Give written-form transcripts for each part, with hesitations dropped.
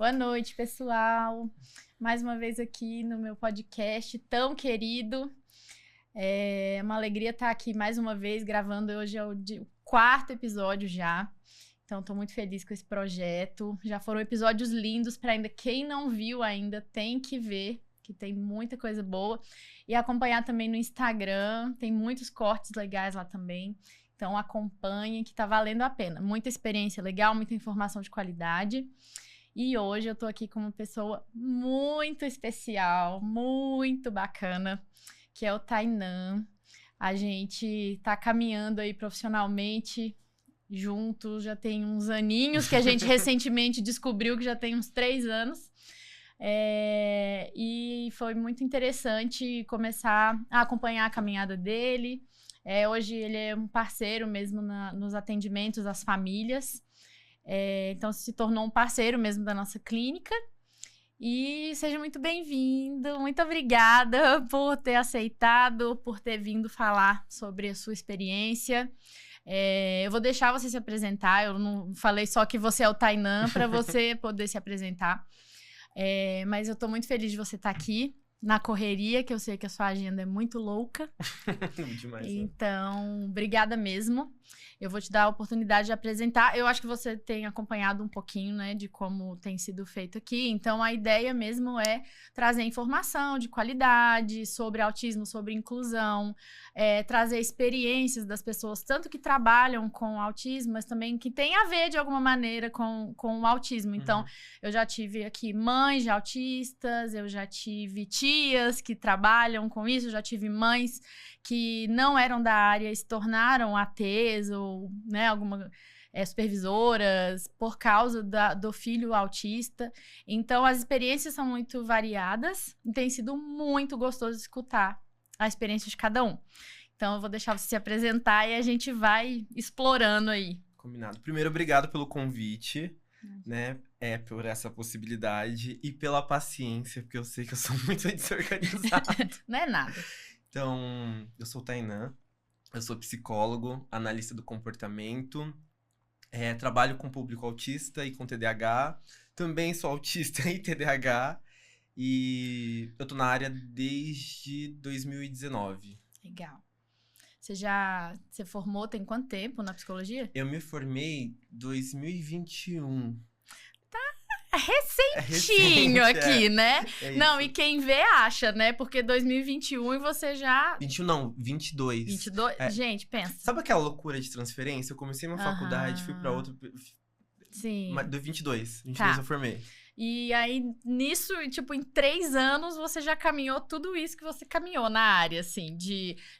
Boa noite, pessoal. Mais uma vez aqui no meu podcast tão querido. É uma alegria estar aqui mais uma vez gravando. Hoje é o 4º episódio já. Então, estou muito feliz com esse projeto. Já foram episódios lindos para ainda quem não viu ainda tem que ver, que tem muita coisa boa. E acompanhar também no Instagram, tem muitos cortes legais lá também. Então, acompanhem que tá valendo a pena. Muita experiência legal, muita informação de qualidade. E hoje eu tô aqui com uma pessoa muito especial, muito bacana, que é o Tainan. A gente tá caminhando aí profissionalmente juntos, já tem uns aninhos, que a gente recentemente descobriu que já tem uns 3 anos. E foi muito interessante começar a acompanhar a caminhada dele. Hoje ele é um parceiro mesmo nos atendimentos às famílias. Então se tornou um parceiro mesmo da nossa clínica. E seja muito bem-vindo, muito obrigada por ter aceitado, por ter vindo falar sobre a sua experiência. Eu vou deixar você se apresentar, eu não falei só que você é o Tainan para você poder se apresentar. Mas eu tô muito feliz de você estar aqui na correria, que eu sei que a sua agenda é muito louca. Demais, então, obrigada mesmo. Eu vou te dar a oportunidade de apresentar. Eu acho que você tem acompanhado um pouquinho, né, de como tem sido feito aqui. Então, a ideia mesmo é trazer informação de qualidade sobre autismo, sobre inclusão, trazer experiências das pessoas, tanto que trabalham com autismo, mas também que tem a ver, de alguma maneira, com o autismo. Então, eu já tive aqui mães de autistas, eu já tive tias que trabalham com isso, eu já tive mães que não eram da área e se tornaram ATs ou, né, supervisoras por causa do filho autista. Então, as experiências são muito variadas e tem sido muito gostoso escutar a experiência de cada um. Então, eu vou deixar você se apresentar e a gente vai explorando aí. Combinado. Primeiro, obrigado pelo convite, né? Por essa possibilidade e pela paciência, porque eu sei que eu sou muito desorganizado. Não é nada. Então, eu sou o Tainan, eu sou psicólogo, analista do comportamento, trabalho com público autista e com TDAH, também sou autista e TDAH, e eu tô na área desde 2019. Legal. Você formou tem quanto tempo na psicologia? Eu me formei em 2021. Recentinho aqui, né? Não, e quem vê acha, né? Porque 2021 e você já... 21 não, 22. 22? Gente, pensa. Sabe aquela loucura de transferência? Eu comecei uma faculdade, fui pra outra... Sim. Do 22. 22 tá. Eu formei. E aí, nisso, tipo, em 3 anos, você já caminhou tudo isso que você caminhou na área, assim,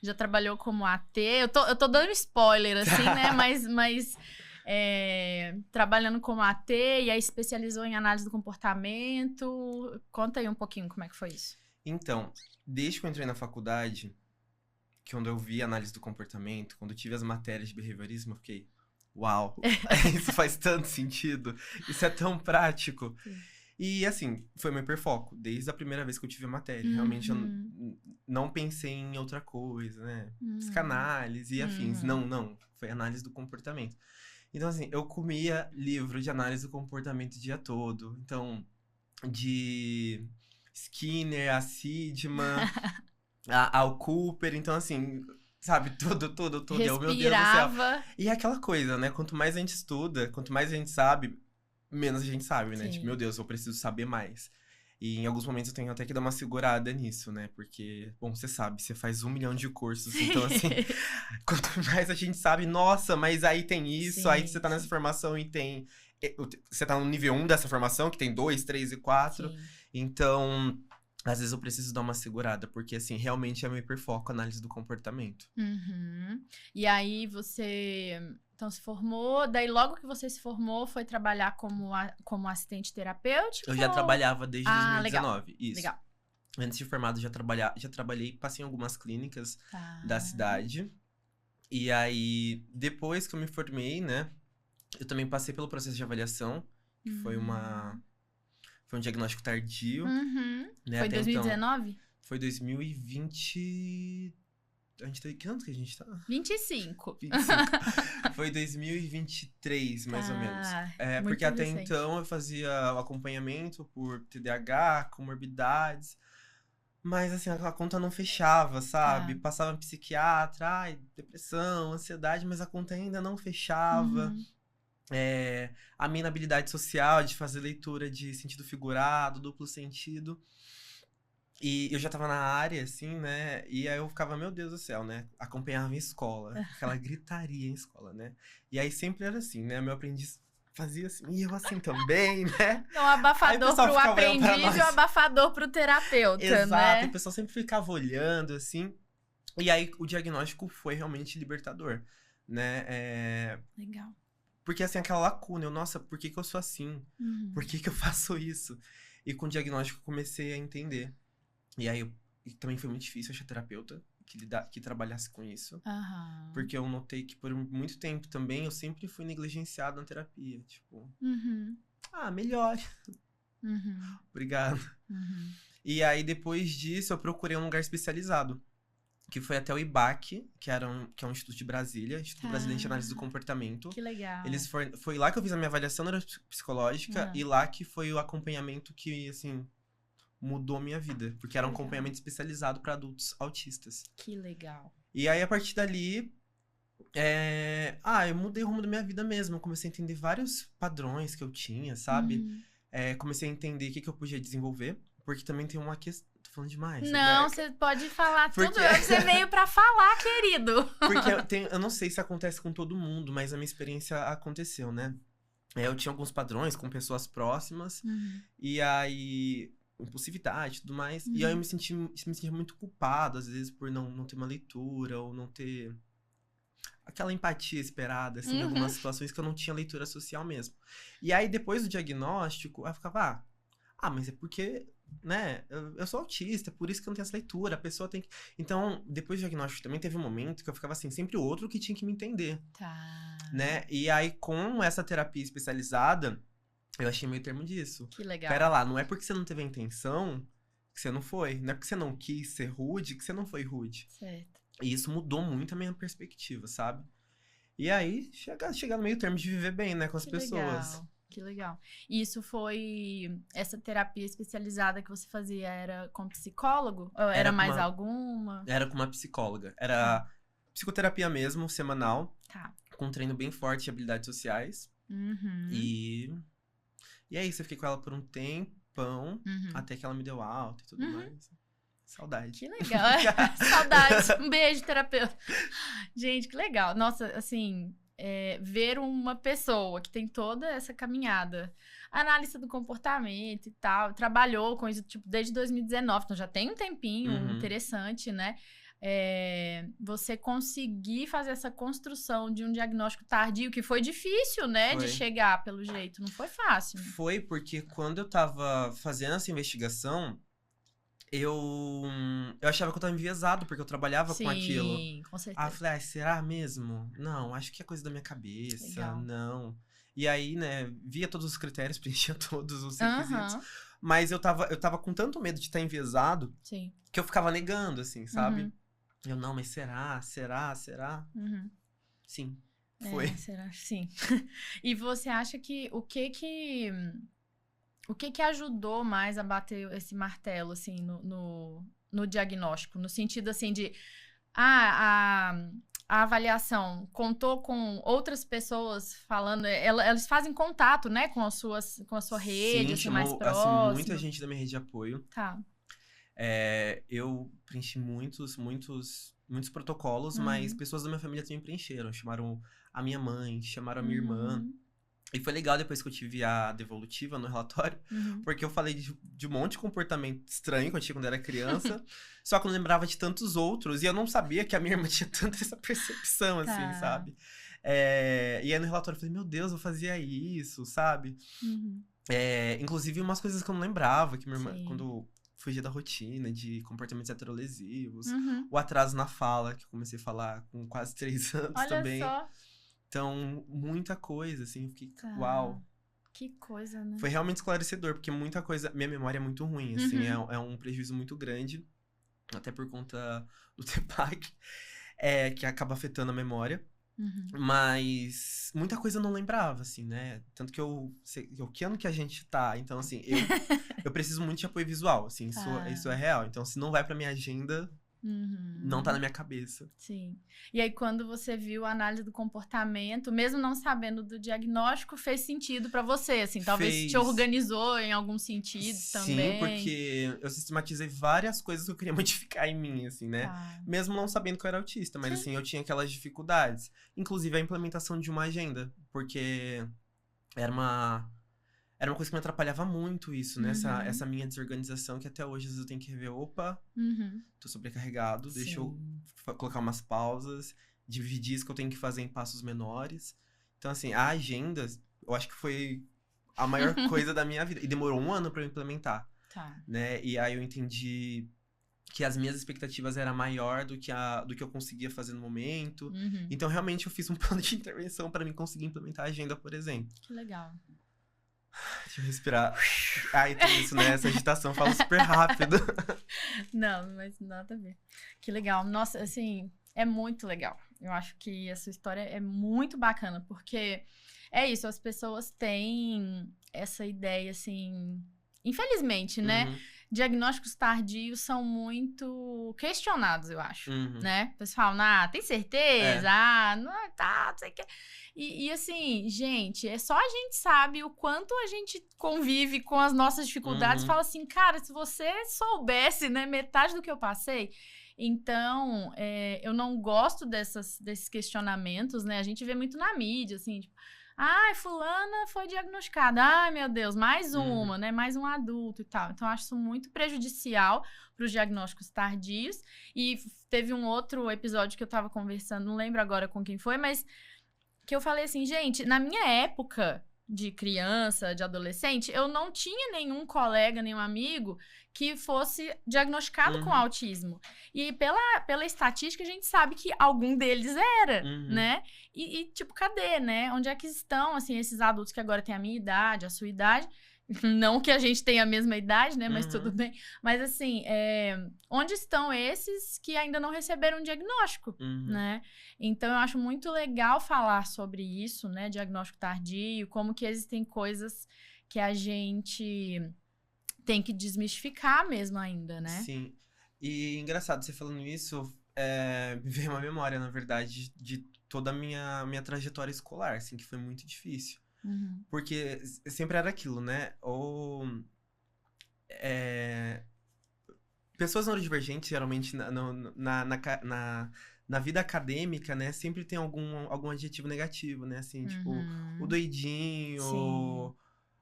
já trabalhou como AT. Eu tô dando spoiler, assim, né? Mas trabalhando como AT e aí especializou em análise do comportamento. Conta aí um pouquinho como é que foi isso. Então, desde que eu entrei na faculdade, que quando eu vi análise do comportamento, quando eu tive as matérias de behaviorismo, eu fiquei... Uau, isso faz tanto sentido, isso é tão prático. Sim. E assim, foi meu hiperfoco, desde a primeira vez que eu tive a matéria. Realmente eu não pensei em outra coisa, né? Psicanálise e afins. Não, foi análise do comportamento. Então assim, eu comia livro de análise do comportamento o dia todo. Então, de Skinner, a Sidman, ao Cooper, então assim... Sabe, tudo. Respirava. Eu, meu Deus do céu. E é aquela coisa, né? Quanto mais a gente estuda, quanto mais a gente sabe, menos a gente sabe, né? Sim. Tipo, meu Deus, eu preciso saber mais. E em alguns momentos eu tenho até que dar uma segurada nisso, né? Porque, bom, você sabe, você faz 1 milhão de cursos. Então, assim, quanto mais a gente sabe, nossa, mas aí tem isso, aí você tá nessa formação e tem... Você tá no nível 1 dessa formação, que tem 2, 3 e 4. Sim. Então... Às vezes eu preciso dar uma segurada, porque, assim, realmente é meu hiperfoco, análise do comportamento. E aí você, então, se formou, daí logo que você se formou, foi trabalhar como assistente terapêutico? Eu já trabalhava desde 2019, legal. isso. Legal. Antes de formado, já trabalhei, passei em algumas clínicas da cidade. E aí, depois que eu me formei, né, eu também passei pelo processo de avaliação, que foi um diagnóstico tardio. Né? Foi 2019? Então, foi 2020... A gente tá... Que ano que a gente tá? 25. 25. Foi 2023, mais ou menos. Muito porque até recente. então eu fazia o acompanhamento por TDAH, comorbidades. Mas, assim, a conta não fechava, sabe? Passava psiquiatra, depressão, ansiedade, mas a conta ainda não fechava. A minha inabilidade social de fazer leitura de sentido figurado, duplo sentido. E eu já tava na área, assim, né? E aí eu ficava, meu Deus do céu, né? Acompanhava em escola, aquela gritaria em escola, né? E aí sempre era assim, né? Meu aprendiz fazia assim, e eu assim também, né? Então, o abafador pro aprendiz e o abafador pro terapeuta, Exato, né? o pessoal sempre ficava olhando, assim. E aí o diagnóstico foi realmente libertador, né? Legal. Porque, assim, aquela lacuna, nossa, por que eu sou assim? Por que eu faço isso? E com o diagnóstico eu comecei a entender. E aí, e também foi muito difícil achar terapeuta que trabalhasse com isso. Porque eu notei que por muito tempo também eu sempre fui negligenciado na terapia. Tipo, melhore. Obrigado. E aí, depois disso, eu procurei um lugar especializado. Que foi até o IBAC, que é um instituto de Brasília, Instituto Brasileiro de Análise do Comportamento. Que legal. Foi lá que eu fiz a minha avaliação neuropsicológica e lá que foi o acompanhamento que, assim, mudou a minha vida. Porque era um acompanhamento especializado para adultos autistas. Que legal. E aí, a partir dali, eu mudei o rumo da minha vida mesmo. Eu comecei a entender vários padrões que eu tinha, sabe? Comecei a entender o que eu podia desenvolver. Porque também tem uma questão... Tô falando demais. Não, você pode falar tudo. Você veio pra falar, querido. Porque eu não sei se acontece com todo mundo, mas a minha experiência aconteceu, né? Eu tinha alguns padrões com pessoas próximas. E aí... impulsividade e tudo mais. E aí eu me sentia muito culpado, às vezes, por não ter uma leitura, ou não ter aquela empatia esperada, assim, em algumas situações que eu não tinha leitura social mesmo. E aí, depois do diagnóstico, eu ficava, mas é porque, né, eu sou autista, por isso que eu não tenho essa leitura, a pessoa tem que... Então, depois do diagnóstico também teve um momento que eu ficava assim, sempre o outro que tinha que me entender. Né? E aí, com essa terapia especializada, eu achei meio termo disso. Que legal. Pera lá, não é porque você não teve a intenção que você não foi. Não é porque você não quis ser rude que você não foi rude. Certo. E isso mudou muito a minha perspectiva, sabe? E aí, chegar no meio termo de viver bem, né, com as pessoas. Legal. Que legal. E isso foi... Essa terapia especializada que você fazia era com psicólogo? Ou era mais alguma? Era com uma psicóloga. Era psicoterapia mesmo, semanal. Com um treino bem forte de habilidades sociais. E é isso, eu fiquei com ela por um tempão, até que ela me deu alta e tudo mais. Saudade. Que legal. Saudade. Um beijo, terapeuta. Gente, que legal. Nossa, assim, ver uma pessoa que tem toda essa caminhada, analista do comportamento e tal, trabalhou com isso, tipo, desde 2019, então já tem um tempinho interessante, né? Você conseguir fazer essa construção de um diagnóstico tardio, que foi difícil, né? De chegar, pelo jeito. Não foi fácil. Foi porque quando eu tava fazendo essa investigação, eu achava que eu tava enviesado, porque eu trabalhava com aquilo. Sim, com certeza. Eu falei, será mesmo? Não, acho que é coisa da minha cabeça. Legal. Não. E aí, né, via todos os critérios, preenchia todos os requisitos. Mas eu tava com tanto medo de estar enviesado que eu ficava negando, assim, sabe? Eu, não, mas será? Sim, foi. Será? Sim. E você acha que o que ajudou mais a bater esse martelo, assim, no diagnóstico? No sentido, assim, de... a avaliação contou com outras pessoas falando... Elas fazem contato, né? Com a sua rede, assim, mais próxima. Assim, muita gente da minha rede de apoio. Eu preenchi muitos protocolos, mas pessoas da minha família também preencheram. Chamaram a minha mãe, chamaram a minha irmã. E foi legal depois que eu tive a devolutiva no relatório, porque eu falei de um monte de comportamento estranho que eu tinha quando era criança, só que eu não lembrava de tantos outros, e eu não sabia que a minha irmã tinha tanta essa percepção, assim, sabe? E aí no relatório eu falei, meu Deus, eu fazia isso, sabe? Inclusive umas coisas que eu não lembrava, que minha irmã, quando fugia da rotina, de comportamentos heterolesivos, o atraso na fala, que eu comecei a falar com quase 3 anos também. Olha só. Então, muita coisa, assim, eu fiquei, uau. Que coisa, né? Foi realmente esclarecedor, porque muita coisa... Minha memória é muito ruim, assim, é um prejuízo muito grande. até por conta do TPAC, que acaba afetando a memória. Uhum. Mas muita coisa eu não lembrava, assim, né? Tanto que que ano que a gente tá? Então, assim, eu preciso muito de apoio visual, assim, isso é real. Então, se não vai pra minha agenda, não tá na minha cabeça. Sim. E aí, quando você viu a análise do comportamento, mesmo não sabendo do diagnóstico, fez sentido pra você, assim, talvez te organizou em algum sentido também. Sim, porque eu sistematizei várias coisas que eu queria modificar em mim, assim, né? Tá. Mesmo não sabendo que eu era autista, mas assim, eu tinha aquelas dificuldades. Inclusive a implementação de uma agenda, porque era uma coisa que me atrapalhava muito isso, né? Essa minha desorganização, que até hoje às vezes eu tenho que rever, tô sobrecarregado, deixa eu colocar umas pausas, dividir isso que eu tenho que fazer em passos menores. Então, assim, a agenda, eu acho que foi a maior coisa da minha vida. E demorou 1 ano pra eu implementar, né? E aí eu entendi que as minhas expectativas eram maior do que eu conseguia fazer no momento. Então, realmente, eu fiz um plano de intervenção pra mim conseguir implementar a agenda, por exemplo. Que legal. Deixa eu respirar. Ai, tem isso, né? Essa agitação fala super rápido. Não, mas nada a ver. Que legal. Nossa, assim, é muito legal. Eu acho que a sua história é muito bacana, porque é isso, as pessoas têm essa ideia, assim, infelizmente, né? Diagnósticos tardios são muito questionados, eu acho, né? O pessoal, tem certeza? Não sei o que. E assim, gente, só a gente sabe o quanto a gente convive com as nossas dificuldades. Fala assim, cara, se você soubesse, né, metade do que eu passei. Então, eu não gosto desses questionamentos, né? A gente vê muito na mídia, assim, tipo, fulana foi diagnosticada. Ai, meu Deus, mais uma, né? Mais um adulto e tal. Então, eu acho isso muito prejudicial para os diagnósticos tardios. E teve um outro episódio que eu tava conversando, não lembro agora com quem foi, mas que eu falei assim, gente, na minha época de criança, de adolescente, eu não tinha nenhum colega, nenhum amigo que fosse diagnosticado com autismo. E pela estatística, a gente sabe que algum deles era, né? E, tipo, cadê, né? Onde é que estão, assim, esses adultos que agora têm a minha idade, a sua idade? Não que a gente tenha a mesma idade, né? Mas tudo bem. Mas, assim, onde estão esses que ainda não receberam um diagnóstico, né? Então, eu acho muito legal falar sobre isso, né? Diagnóstico tardio, como que existem coisas que a gente tem que desmistificar mesmo ainda, né? Sim. E engraçado, você falando isso, me veio uma memória, na verdade, de toda a minha trajetória escolar, assim, que foi muito difícil. Porque sempre era aquilo, né? Ou pessoas neurodivergentes, geralmente, na vida acadêmica, né? Sempre tem algum adjetivo negativo, né? Assim, tipo, o doidinho,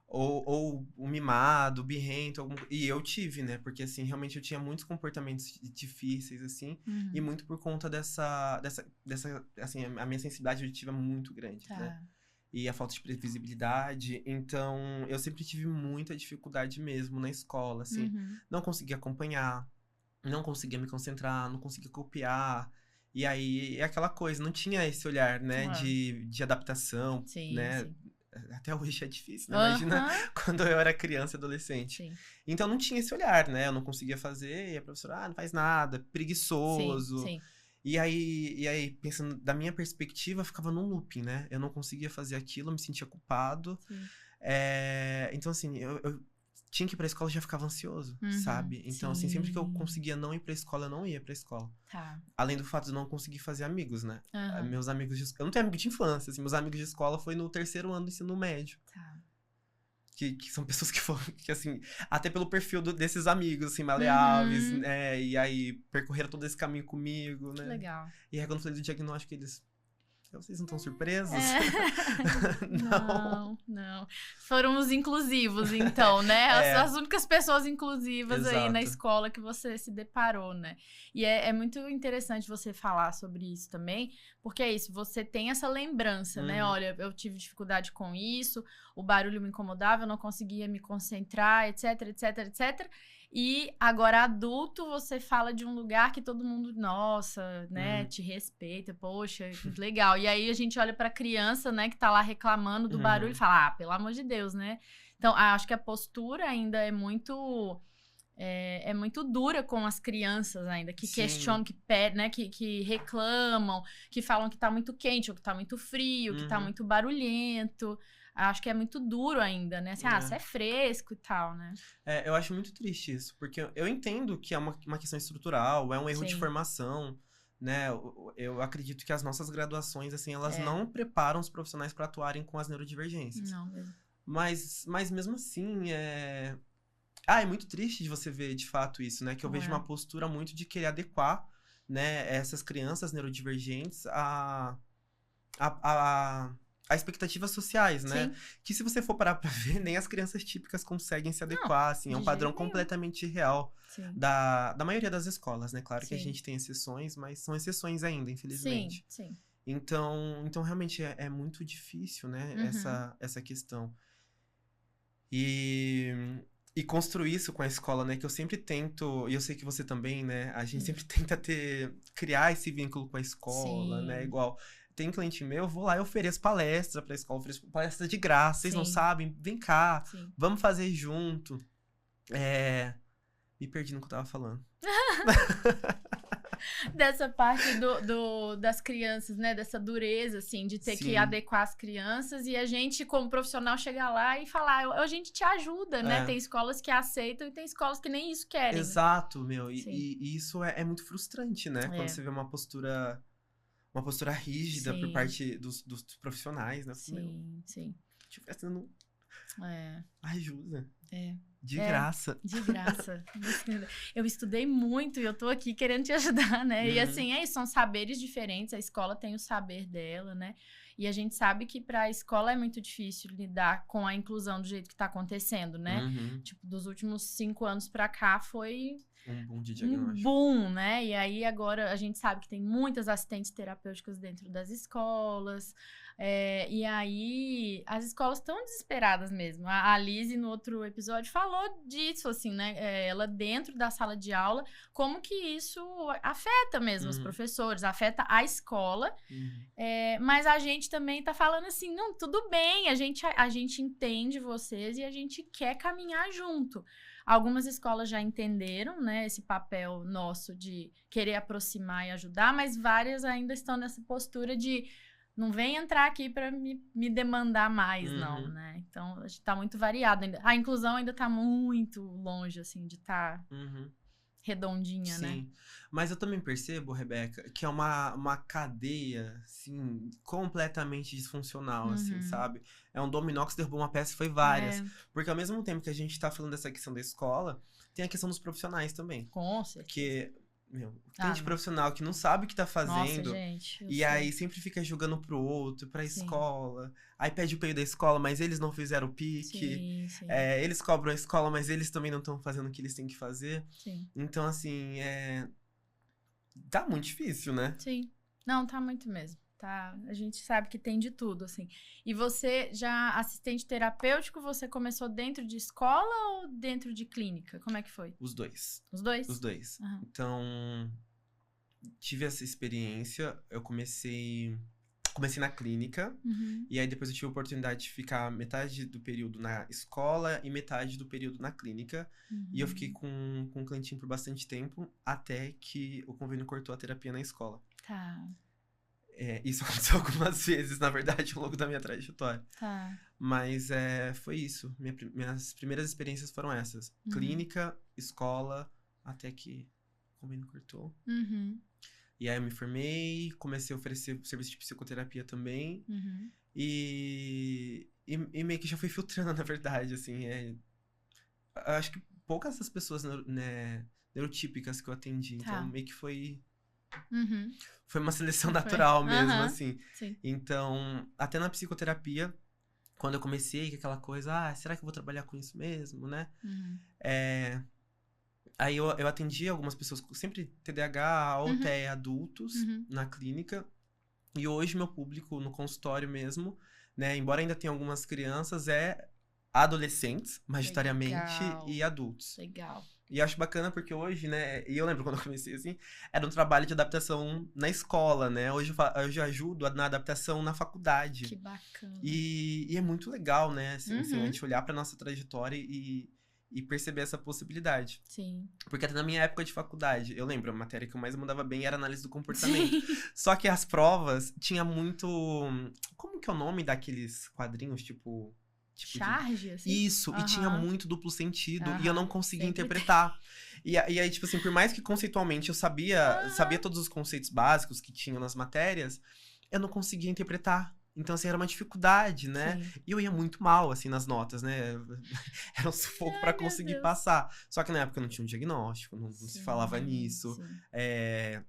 ou o mimado, o birrento. E eu tive, né? Porque, assim, realmente eu tinha muitos comportamentos difíceis, assim. E muito por conta dessa assim, a minha sensibilidade auditiva é muito grande, né? E a falta de previsibilidade. Então, eu sempre tive muita dificuldade mesmo na escola, assim. Não conseguia acompanhar, não conseguia me concentrar, não conseguia copiar. E aí, é aquela coisa, não tinha esse olhar, né, de adaptação, né? Sim. Até hoje é difícil, né? Imagina quando eu era criança e adolescente. Então, não tinha esse olhar, né? Eu não conseguia fazer, e a professora, não faz nada, preguiçoso. E aí, pensando da minha perspectiva, eu ficava num looping, né? Eu não conseguia fazer aquilo, eu me sentia culpado. Então, assim, eu tinha que ir pra escola e já ficava ansioso, sabe? Então, assim, sempre que eu conseguia não ir pra escola, eu não ia pra escola. Além do fato de eu não conseguir fazer amigos, né? Meus amigos de escola... Eu não tenho amigo de infância, assim. Meus amigos de escola foi no 3º ano do ensino médio. Que são pessoas que foram, que assim, até pelo perfil desses amigos, assim, maleáveis, né? E aí percorreram todo esse caminho comigo, né? Que legal. E aí quando eu falei do diagnóstico, eles... Vocês não estão surpresos? Não. Foram os inclusivos, então, né? As únicas pessoas inclusivas aí na escola que você se deparou, né? E é muito interessante você falar sobre isso também, porque é isso, você tem essa lembrança, né? Olha, eu tive dificuldade com isso, o barulho me incomodava, eu não conseguia me concentrar, etc, etc, etc. E agora, adulto, você fala de um lugar que todo mundo, nossa, né, te respeita, poxa, que legal. E aí a gente olha pra criança, né, que tá lá reclamando do barulho e fala, pelo amor de Deus, né? Então, acho que a postura ainda é muito é muito dura com as crianças ainda, que Sim. questionam, que pedem, né, que reclamam, que falam que tá muito quente ou que tá muito frio, que tá Uhum. muito barulhento. Acho que é muito duro ainda, né? Assim, você é fresco e tal, né? Eu acho muito triste isso, porque eu entendo que é uma questão estrutural, é um erro de Sim. formação, né? Eu acredito que as nossas graduações, assim, elas É. não preparam os profissionais para atuarem com as neurodivergências. Não mesmo. Mas mesmo assim, é muito triste de você ver, de fato, isso, né? Que eu vejo uma postura muito de querer adequar, né, essas crianças neurodivergentes a expectativas sociais, né? Sim. Que se você for parar pra ver, nem as crianças típicas conseguem se adequar, assim. É um de padrão jeito nenhum. completamente real Sim. da maioria das escolas, né? Claro que a Sim. gente tem exceções, mas são exceções ainda, infelizmente. Sim. Então realmente é muito difícil, né? Uhum. Essa questão. E construir isso com a escola, né? Que eu sempre tento, e eu sei que você também, né? A gente sempre tenta criar esse vínculo com a escola, né? Sim. Igual, tem cliente meu, eu vou lá e ofereço palestra pra escola, ofereço palestra de graça, vocês não Sim. sabem? Vem cá, Sim. vamos fazer junto. Me perdi no que eu tava falando. Dessa parte das crianças, né? Dessa dureza, assim, de ter que Sim. adequar as crianças e a gente, como profissional, chegar lá e falar, a gente te ajuda, né? Tem escolas que aceitam e tem escolas que nem isso querem. Exato, meu. Sim. E isso é muito frustrante, né? Quando você vê uma postura rígida por Sim. parte dos profissionais, né? Sim, sim. Te oferecendo ajuda. De graça. De graça. Eu estudei muito e eu tô aqui querendo te ajudar, né? E assim, são saberes diferentes, a escola tem o saber dela, né? E a gente sabe que para a escola é muito difícil lidar com a inclusão do jeito que tá acontecendo, né? Tipo, dos últimos 5 anos para cá foi um boom de diagnóstico. Um boom, né? E aí agora a gente sabe que tem muitas assistentes terapêuticas dentro das escolas. E aí as escolas estão desesperadas mesmo. A Lizzie, no outro episódio, falou disso, assim, né? Ela dentro da sala de aula, como que isso afeta mesmo os professores, afeta a escola. Mas a gente também tá falando assim, não, tudo bem, a gente entende vocês e a gente quer caminhar junto. Algumas escolas já entenderam, né, esse papel nosso de querer aproximar e ajudar, mas várias ainda estão nessa postura de não vem entrar aqui para me demandar mais, não, né? Então, a gente tá muito variado ainda. A inclusão ainda tá muito longe, assim, de estar redondinha, Sim. né? Sim. Mas eu também percebo, Rebeca, que é uma cadeia, assim, completamente disfuncional, assim, sabe? É um dominó que se derrubou uma peça e foi várias. Porque ao mesmo tempo que a gente tá falando dessa questão da escola, tem a questão dos profissionais também. Com certeza. Porque, tem de profissional que não sabe o que tá fazendo. Nossa, gente. E aí sempre fica julgando pro outro, pra escola. Aí pede o PEI da escola, mas eles não fizeram o PIC. Sim. Eles cobram a escola, mas eles também não estão fazendo o que eles têm que fazer. Sim. Então, assim, tá muito difícil, né? Sim. Não, tá muito mesmo. Tá? A gente sabe que tem de tudo, assim. E você, já assistente terapêutico, você começou dentro de escola ou dentro de clínica? Como é que foi? Os dois. Os dois? Os dois. Uhum. Então, tive essa experiência. Eu comecei na clínica. E aí depois eu tive a oportunidade de ficar metade do período na escola e metade do período na clínica. E eu fiquei com um clientinho por bastante tempo, até que o convênio cortou a terapia na escola. Tá. Isso aconteceu algumas vezes, na verdade, ao longo da minha trajetória. Tá. Mas foi isso. Minhas primeiras experiências foram essas. Clínica, escola, até que o convênio cortou. E aí eu me formei, comecei a oferecer serviço de psicoterapia também. E meio que já fui filtrando, na verdade, assim. Eu acho que poucas das pessoas neurotípicas que eu atendi. Então, meio que foi uma seleção natural mesmo, assim. Sim. Então, até na psicoterapia, quando eu comecei, aquela coisa, será que eu vou trabalhar com isso mesmo, né? Aí eu atendi algumas pessoas, sempre TDAH ou até adultos na clínica. E hoje meu público no consultório mesmo, né? Embora ainda tenha algumas crianças, adolescentes, majoritariamente, e adultos. Legal. E acho bacana porque hoje, né? E eu lembro quando eu comecei assim, era um trabalho de adaptação na escola, né? Hoje eu já ajudo na adaptação na faculdade. Que bacana. E é muito legal, né? Assim, a gente olhar pra nossa trajetória e e perceber essa possibilidade. Sim. Porque até na minha época de faculdade, eu lembro, a matéria que eu mais mandava bem era análise do comportamento. Sim. Só que as provas tinha muito... Como que é o nome daqueles quadrinhos, tipo Charge, assim? Isso, e tinha Aham. muito duplo sentido, e eu Aham, não conseguia sempre interpretar. E aí, tipo assim, por mais que conceitualmente eu sabia Aham. todos os conceitos básicos que tinham nas matérias, eu não conseguia interpretar. Então, assim, era uma dificuldade, né? Sim. E eu ia muito mal, assim, nas notas, né? Era um sufoco pra Ai, meu conseguir Deus. passar. Só que na época não tinha um diagnóstico, não se falava nisso. Sim.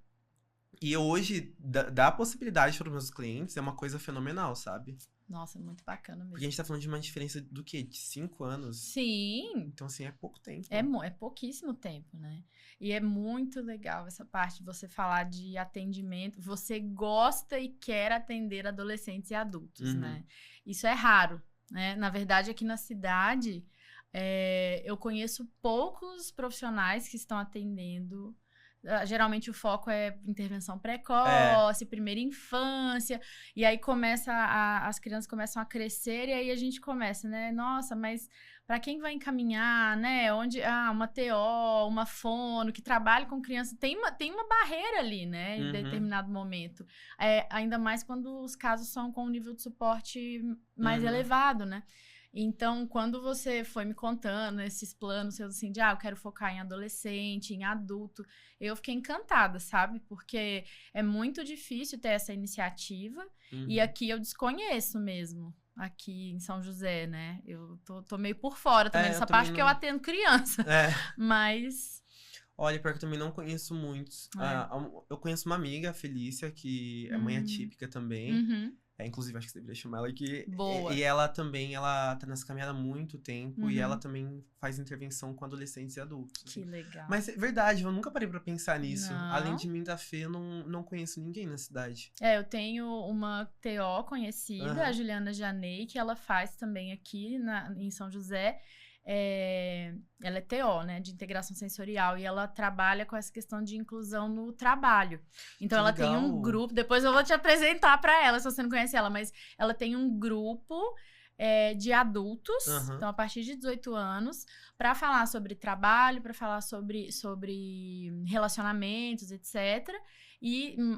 E hoje, dá a possibilidade para os meus clientes é uma coisa fenomenal, sabe? Nossa, muito bacana Porque a mesmo. gente tá falando de uma diferença do quê? De 5 anos? Sim, Então, assim, é pouco tempo. é pouquíssimo tempo, né? E é muito legal essa parte de você falar de atendimento. Você gosta e quer atender adolescentes e adultos, Uhum. né? Isso é raro, né? Na verdade, aqui na cidade, eu conheço poucos profissionais que estão atendendo. Geralmente o foco é intervenção precoce, primeira infância, e aí as crianças começam a crescer, e aí a gente começa, né? Nossa, mas para quem vai encaminhar, né? Uma TO, uma fono, que trabalha com criança, tem uma barreira ali, né? Em Uhum. determinado momento. Ainda mais quando os casos são com um nível de suporte mais Uhum. elevado, né? Então, quando você foi me contando esses planos seus, assim, de eu quero focar em adolescente, em adulto, eu fiquei encantada, sabe? Porque é muito difícil ter essa iniciativa, e Uhum. aqui eu desconheço mesmo, aqui em São José, né? Eu tô meio por fora também eu dessa também parte, porque eu não... atendo criança, mas... Olha, pior que eu também não conheço muitos. Eu conheço uma amiga, a Felícia, que é mãe atípica também. Uhum. Inclusive, acho que você deveria chamar ela aqui. Boa. E ela também, ela tá nessa caminhada há muito tempo. E Uhum. ela também faz intervenção com adolescentes e adultos. Que legal. Mas é verdade, eu nunca parei pra pensar nisso. Não. Além de mim da Fê, eu não conheço ninguém na cidade. Eu tenho uma TO conhecida, Aham. a Juliana Janei, que ela faz também aqui em São José. Ela é TO, né, de integração sensorial, e ela trabalha com essa questão de inclusão no trabalho. Então, Que ela tem um legal. grupo, depois eu vou te apresentar para ela, se você não conhece ela, mas ela tem um grupo de adultos, Aham. então a partir de 18 anos, para falar sobre trabalho, para falar sobre relacionamentos, etc.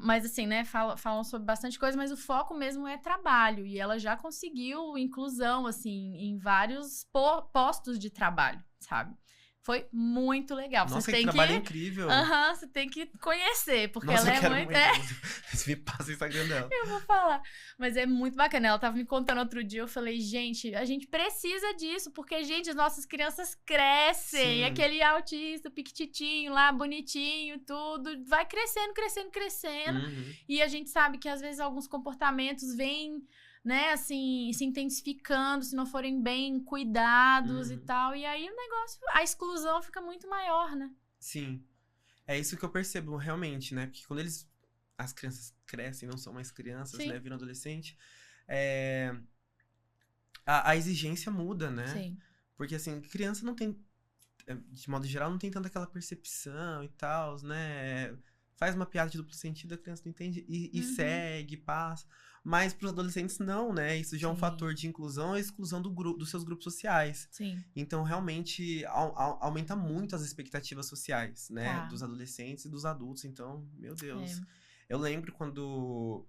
Mas assim, né, falam sobre bastante coisa, mas o foco mesmo é trabalho. E ela já conseguiu inclusão, assim, em vários postos de trabalho, sabe? Foi muito legal. Nossa, Você que tem trabalho incrível. Você tem que conhecer, porque Nossa, ela eu quero muito... Você me passa o Instagram dela. Eu vou falar. Mas é muito bacana. Ela tava me contando outro dia, eu falei, gente, a gente precisa disso, porque, gente, as nossas crianças crescem. Sim. Aquele autista, piquititinho lá, bonitinho, tudo, vai crescendo, crescendo, crescendo. Uhum. E a gente sabe que, às vezes, alguns comportamentos vêm, né, assim, se intensificando, se não forem bem cuidados e tal. E aí o negócio, a exclusão fica muito maior, né? Sim. É isso que eu percebo realmente, né? Porque quando as crianças crescem, não são mais crianças, Sim. né? Viram adolescente, a exigência muda, né? Sim. Porque, assim, criança não tem, de modo geral, não tem tanta aquela percepção e tal, né? Faz uma piada de duplo sentido, a criança não entende e segue, passa. Mas para os adolescentes, não, né? Isso já é um Sim. fator de inclusão e exclusão dos seus grupos sociais. Sim. Então, realmente, aumenta muito as expectativas sociais, né? Tá. Dos adolescentes e dos adultos. Então, meu Deus. Eu lembro quando,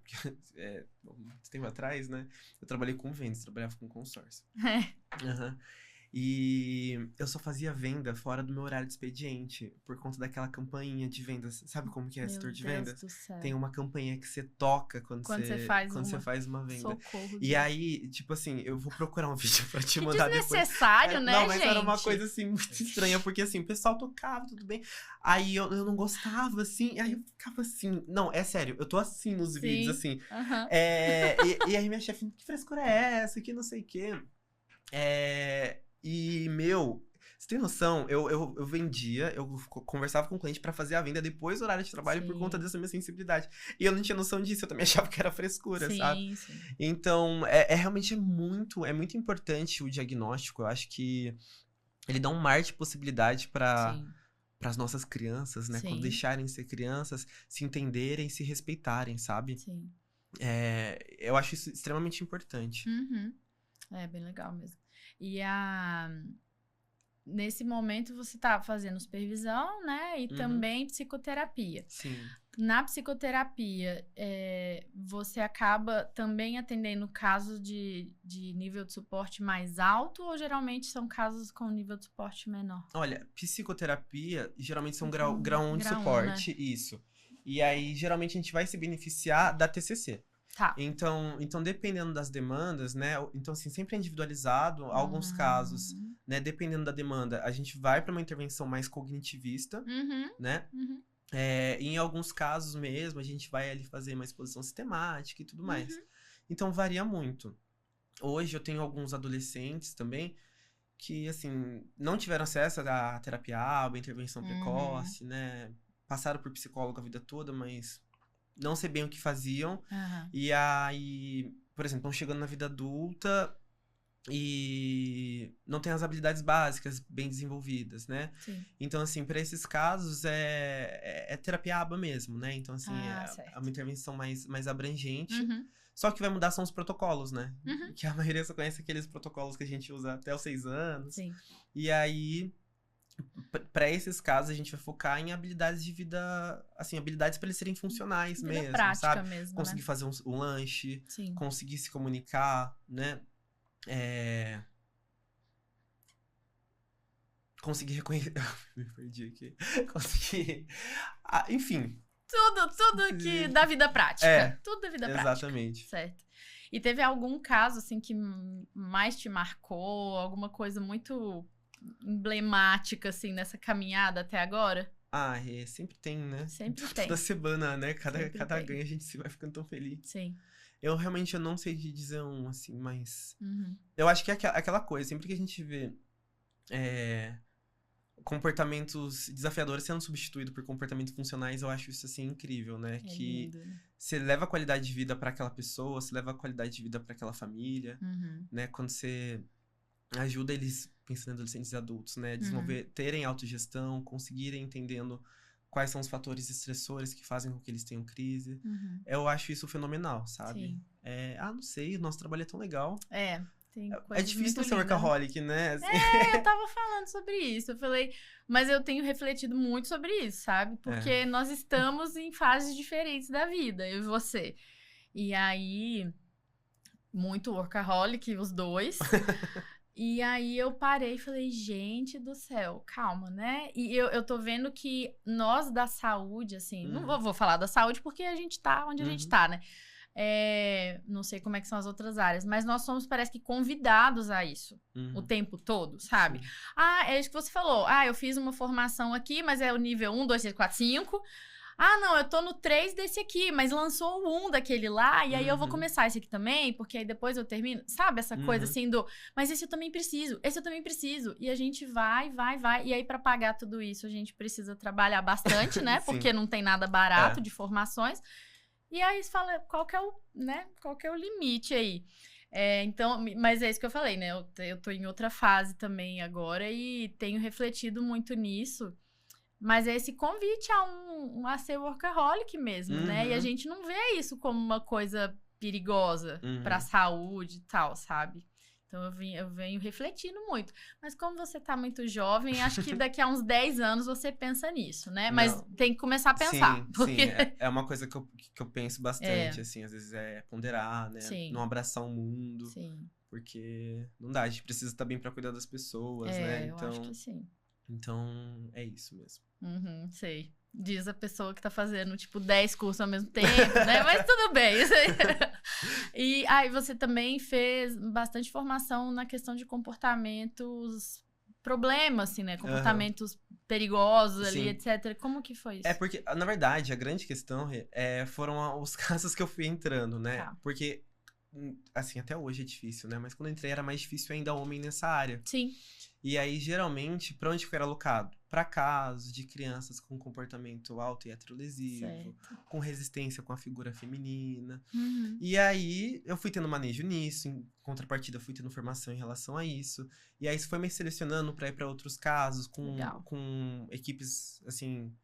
muito tempo atrás, né? Eu trabalhei com vendas, trabalhava com consórcio. Uhum. E eu só fazia venda fora do meu horário de expediente, por conta daquela campainha de vendas. Sabe como que é setor de vendas? Do céu. Tem uma campainha que você toca quando você faz uma venda. Socorro. E aí, tipo assim, eu vou procurar um vídeo pra te mandar depois. Desnecessário, né, Não, mas gente? era uma coisa, assim, muito estranha, porque, assim, o pessoal tocava, tudo bem. Aí eu não gostava, assim, aí eu ficava assim... Não, é sério, eu tô assim nos vídeos, assim. Uhum. E aí minha chefe, que frescura é essa? Que não sei o quê. E, você tem noção? Eu vendia, eu conversava com o cliente pra fazer a venda depois do horário de trabalho por conta dessa minha sensibilidade. E eu não tinha noção disso, eu também achava que era frescura, sabe? Sim. Então, realmente muito importante o diagnóstico. Eu acho que ele dá um mar de possibilidade para as nossas crianças, né? Quando deixarem ser crianças, se entenderem, se respeitarem, sabe? Sim. Eu acho isso extremamente importante. É bem legal mesmo. E nesse momento você tá fazendo supervisão, né? E também psicoterapia. Sim. Na psicoterapia, você acaba também atendendo casos de nível de suporte mais alto ou geralmente são casos com nível de suporte menor? Olha, psicoterapia geralmente são grau 1 de Grau 1, né? suporte, isso. E aí, geralmente, a gente vai se beneficiar da TCC. Tá. Então, dependendo das demandas, né? Então, assim, sempre é individualizado. Alguns casos, né? Dependendo da demanda, a gente vai para uma intervenção mais cognitivista, né? Em alguns casos mesmo, a gente vai ali fazer uma exposição sistemática e tudo mais. Então, varia muito. Hoje, eu tenho alguns adolescentes também que, assim, não tiveram acesso à terapia ABA, intervenção precoce, né? Passaram por psicólogo a vida toda, mas não sei bem o que faziam. E aí, por exemplo, estão chegando na vida adulta e não tem as habilidades básicas bem desenvolvidas, né? Sim. Então, assim, para esses casos é terapia ABA mesmo, né? Então, assim, é uma intervenção mais abrangente. Só que vai mudar são os protocolos, né? Que a maioria só conhece aqueles protocolos que a gente usa até os 6 anos. Sim. E aí, para esses casos, a gente vai focar em habilidades de vida, assim, habilidades para eles serem funcionais Vida mesmo, prática sabe? mesmo, Conseguir né? fazer um lanche, Sim. conseguir se comunicar, né? Conseguir reconhecer... Me perdi aqui. Conseguir... enfim. Tudo que da vida prática. Tudo da vida prática. Exatamente. Certo. E teve algum caso, assim, que mais te marcou? Alguma coisa muito emblemática, assim, nessa caminhada até agora? Sempre tem, né? Sempre tem. Toda semana, né? Cada tem. ganho a gente se vai ficando tão feliz. Sim. Eu realmente não sei de dizer um, assim, mas... Eu acho que é aquela coisa, sempre que a gente vê comportamentos desafiadores sendo substituídos por comportamentos funcionais, eu acho isso, assim, incrível, né? Que lindo, né? você leva qualidade de vida para aquela pessoa, você leva qualidade de vida para aquela família, né? Quando você ajuda eles, pensando em adolescentes e adultos, né? Desenvolver, terem autogestão, conseguirem entendendo quais são os fatores estressores que fazem com que eles tenham crise. Eu acho isso fenomenal, sabe? Sim. Não sei, o nosso trabalho é tão legal. Tem É difícil ser workaholic, né? Assim. Eu tava falando sobre isso. Eu falei, mas eu tenho refletido muito sobre isso, sabe? Porque nós estamos em fases diferentes da vida, eu e você. E aí, muito workaholic, os dois. E aí eu parei e falei, gente do céu, calma, né? E eu tô vendo que nós da saúde, assim, não vou falar da saúde porque a gente tá onde a gente tá, né? Não sei como é que são as outras áreas, mas nós somos, parece que, convidados a isso o tempo todo, sabe? Sim. É isso que você falou. Eu fiz uma formação aqui, mas é o nível 1, 2, 3, 4, 5. Não, eu tô no 3 desse aqui, mas lançou o 1 daquele lá, e aí eu vou começar esse aqui também, porque aí depois eu termino. Sabe essa coisa assim mas esse eu também preciso, esse eu também preciso. E a gente vai. E aí, pra pagar tudo isso, a gente precisa trabalhar bastante, né? Porque não tem nada barato de formações. E aí você fala, qual que é o limite aí? Então, mas é isso que eu falei, né? Eu tô em outra fase também agora e tenho refletido muito nisso. Mas é esse convite a ser workaholic mesmo, né? E a gente não vê isso como uma coisa perigosa pra saúde e tal, sabe? Então eu venho refletindo muito. Mas como você tá muito jovem, acho que daqui a uns 10 anos você pensa nisso, né? Mas tem que começar a pensar. Sim, porque... sim. É uma coisa que eu penso bastante, assim. Às vezes ponderar, né? Sim. Não abraçar o mundo. Sim. Porque não dá, a gente precisa estar bem pra cuidar das pessoas, né? Então, eu acho que sim. Então, é isso mesmo. Sei. Diz a pessoa que tá fazendo, tipo, 10 cursos ao mesmo tempo, né? Mas tudo bem. Isso aí. E aí, você também fez bastante formação na questão de comportamentos, problemas, assim, né? Comportamentos perigosos ali, etc. Como que foi isso? Porque, na verdade, a grande questão foram os casos que eu fui entrando, né? Tá. Porque, assim, até hoje é difícil, né? Mas quando eu entrei era mais difícil ainda homem nessa área. Sim. E aí, geralmente, pra onde que eu era alocado? Pra casos de crianças com comportamento auto e heterolesivo, com resistência com a figura feminina. E aí, eu fui tendo manejo nisso, em contrapartida, fui tendo formação em relação a isso. E aí, isso foi me selecionando pra ir pra outros casos, com equipes, assim,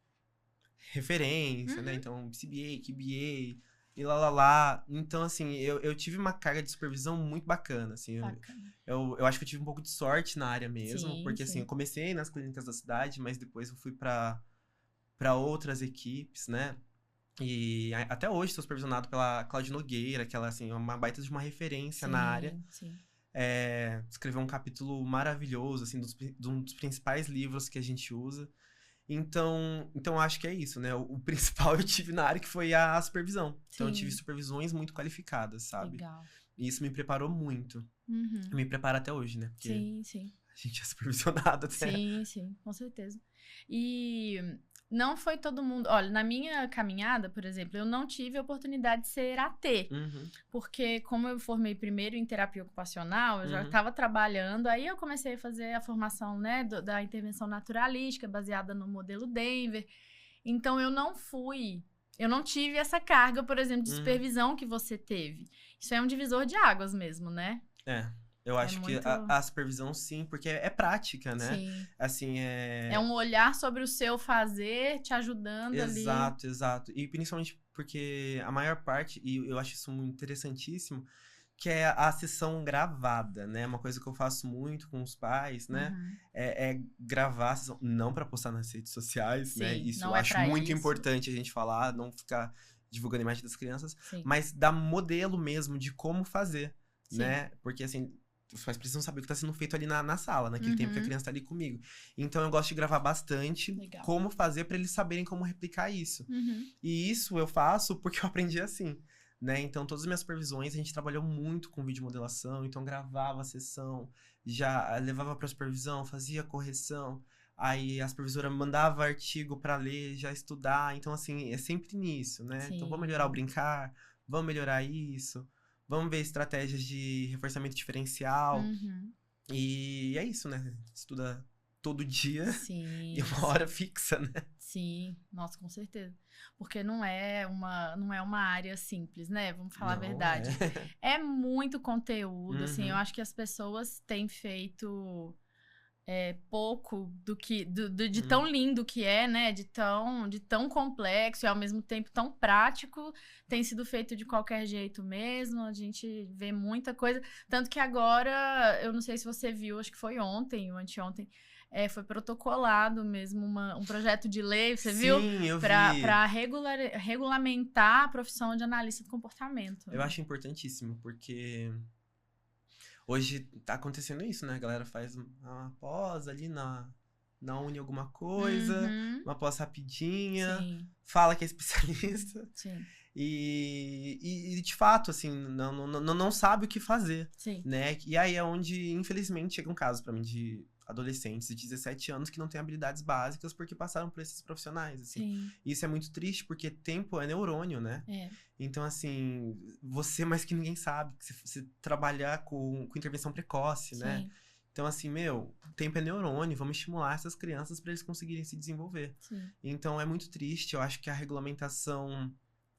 referência, né? Então, CBA, QBA, e lá. Então, assim, eu tive uma carga de supervisão muito bacana, assim. Bacana. Eu acho que eu tive um pouco de sorte na área mesmo, Sim, porque, assim, eu sim. comecei nas clínicas da cidade, mas depois eu fui pra outras equipes, né? E até hoje sou supervisionado pela Cláudia Nogueira, que ela, assim, é uma baita de uma referência na área. Sim, sim. Escreveu um capítulo maravilhoso, assim, de um dos principais livros que a gente usa. Então acho que é isso, né? O principal eu tive na área que foi a supervisão. Então eu tive Sim. supervisões muito qualificadas, sabe? Legal. E isso me preparou muito. Uhum. Me prepara até hoje, né? Porque Sim, sim. a gente é supervisionado até. Sim, sim, com certeza. E não foi todo mundo. Olha, na minha caminhada, por exemplo, eu não tive a oportunidade de ser AT. Uhum, Porque, como eu formei primeiro em terapia ocupacional, eu já uhum, estava trabalhando, aí eu comecei a fazer a formação, né, da intervenção naturalística, baseada no modelo Denver. Então, eu não tive essa carga, por exemplo, de uhum. supervisão que você teve. Isso é um divisor de águas mesmo, né? Eu É acho que muito. a supervisão, sim, porque é prática, né? Sim. Assim, É um olhar sobre o seu fazer, te ajudando ali. Exato, exato. E principalmente porque a maior parte, e eu acho isso muito interessantíssimo, que é a sessão gravada, né? Uma coisa que eu faço muito com os pais, né? Uhum. É gravar a sessão, não para postar nas redes sociais, né? Sim, Isso eu não é acho pra muito isso. importante a gente falar, não ficar divulgando a imagem das crianças, Sim, mas dar modelo mesmo de como fazer, sim. né? Porque assim, os pais precisam saber o que está sendo feito ali na sala, naquele tempo que a Uhum. criança está ali comigo. Então eu gosto de gravar bastante Legal. como fazer para eles saberem como replicar isso. Uhum. E isso eu faço porque eu aprendi assim, né? Então, todas as minhas supervisões, a gente trabalhou muito com videomodelação, então gravava a sessão, já levava para supervisão, fazia correção, aí a supervisora mandava artigo para ler, já estudar. Então, assim, é sempre nisso, né? Então, vamos melhorar o Sim. brincar, vamos melhorar isso, vamos ver estratégias de reforçamento diferencial. Uhum. E é isso, né? Estuda todo dia e Sim, uma hora sim. fixa, né? Sim, nossa, com certeza. Porque não é uma área simples, né? Vamos falar a Não é. verdade. É muito conteúdo, assim, eu Uhum. acho que as pessoas têm feito pouco de tão Uhum. lindo que é, né? De tão complexo e ao mesmo tempo tão prático, tem sido feito de qualquer jeito mesmo. A gente vê muita coisa. Tanto que agora, eu não sei se você viu, acho que foi ontem ou anteontem, foi protocolado mesmo um projeto de lei, você viu? Sim, eu vi. Para regulamentar a profissão de analista de comportamento. Eu acho importantíssimo, porque hoje tá acontecendo isso, né? A galera faz uma pós ali na Uni alguma coisa, Uhum. uma pós rapidinha, Sim, fala que é especialista sim, e de fato, assim, não sabe o que fazer, sim, né? E aí é onde, infelizmente, chega um caso pra mim de adolescentes de 17 anos que não têm habilidades básicas porque passaram por esses profissionais, assim. sim. E isso é muito triste porque tempo é neurônio, né? É. Então, assim, você mais que ninguém sabe, que você trabalhar com intervenção precoce, né? Sim, Então, assim, meu, tempo é neurônio, vamos estimular essas crianças para eles conseguirem se desenvolver. sim. Então, é muito triste, eu acho que a regulamentação,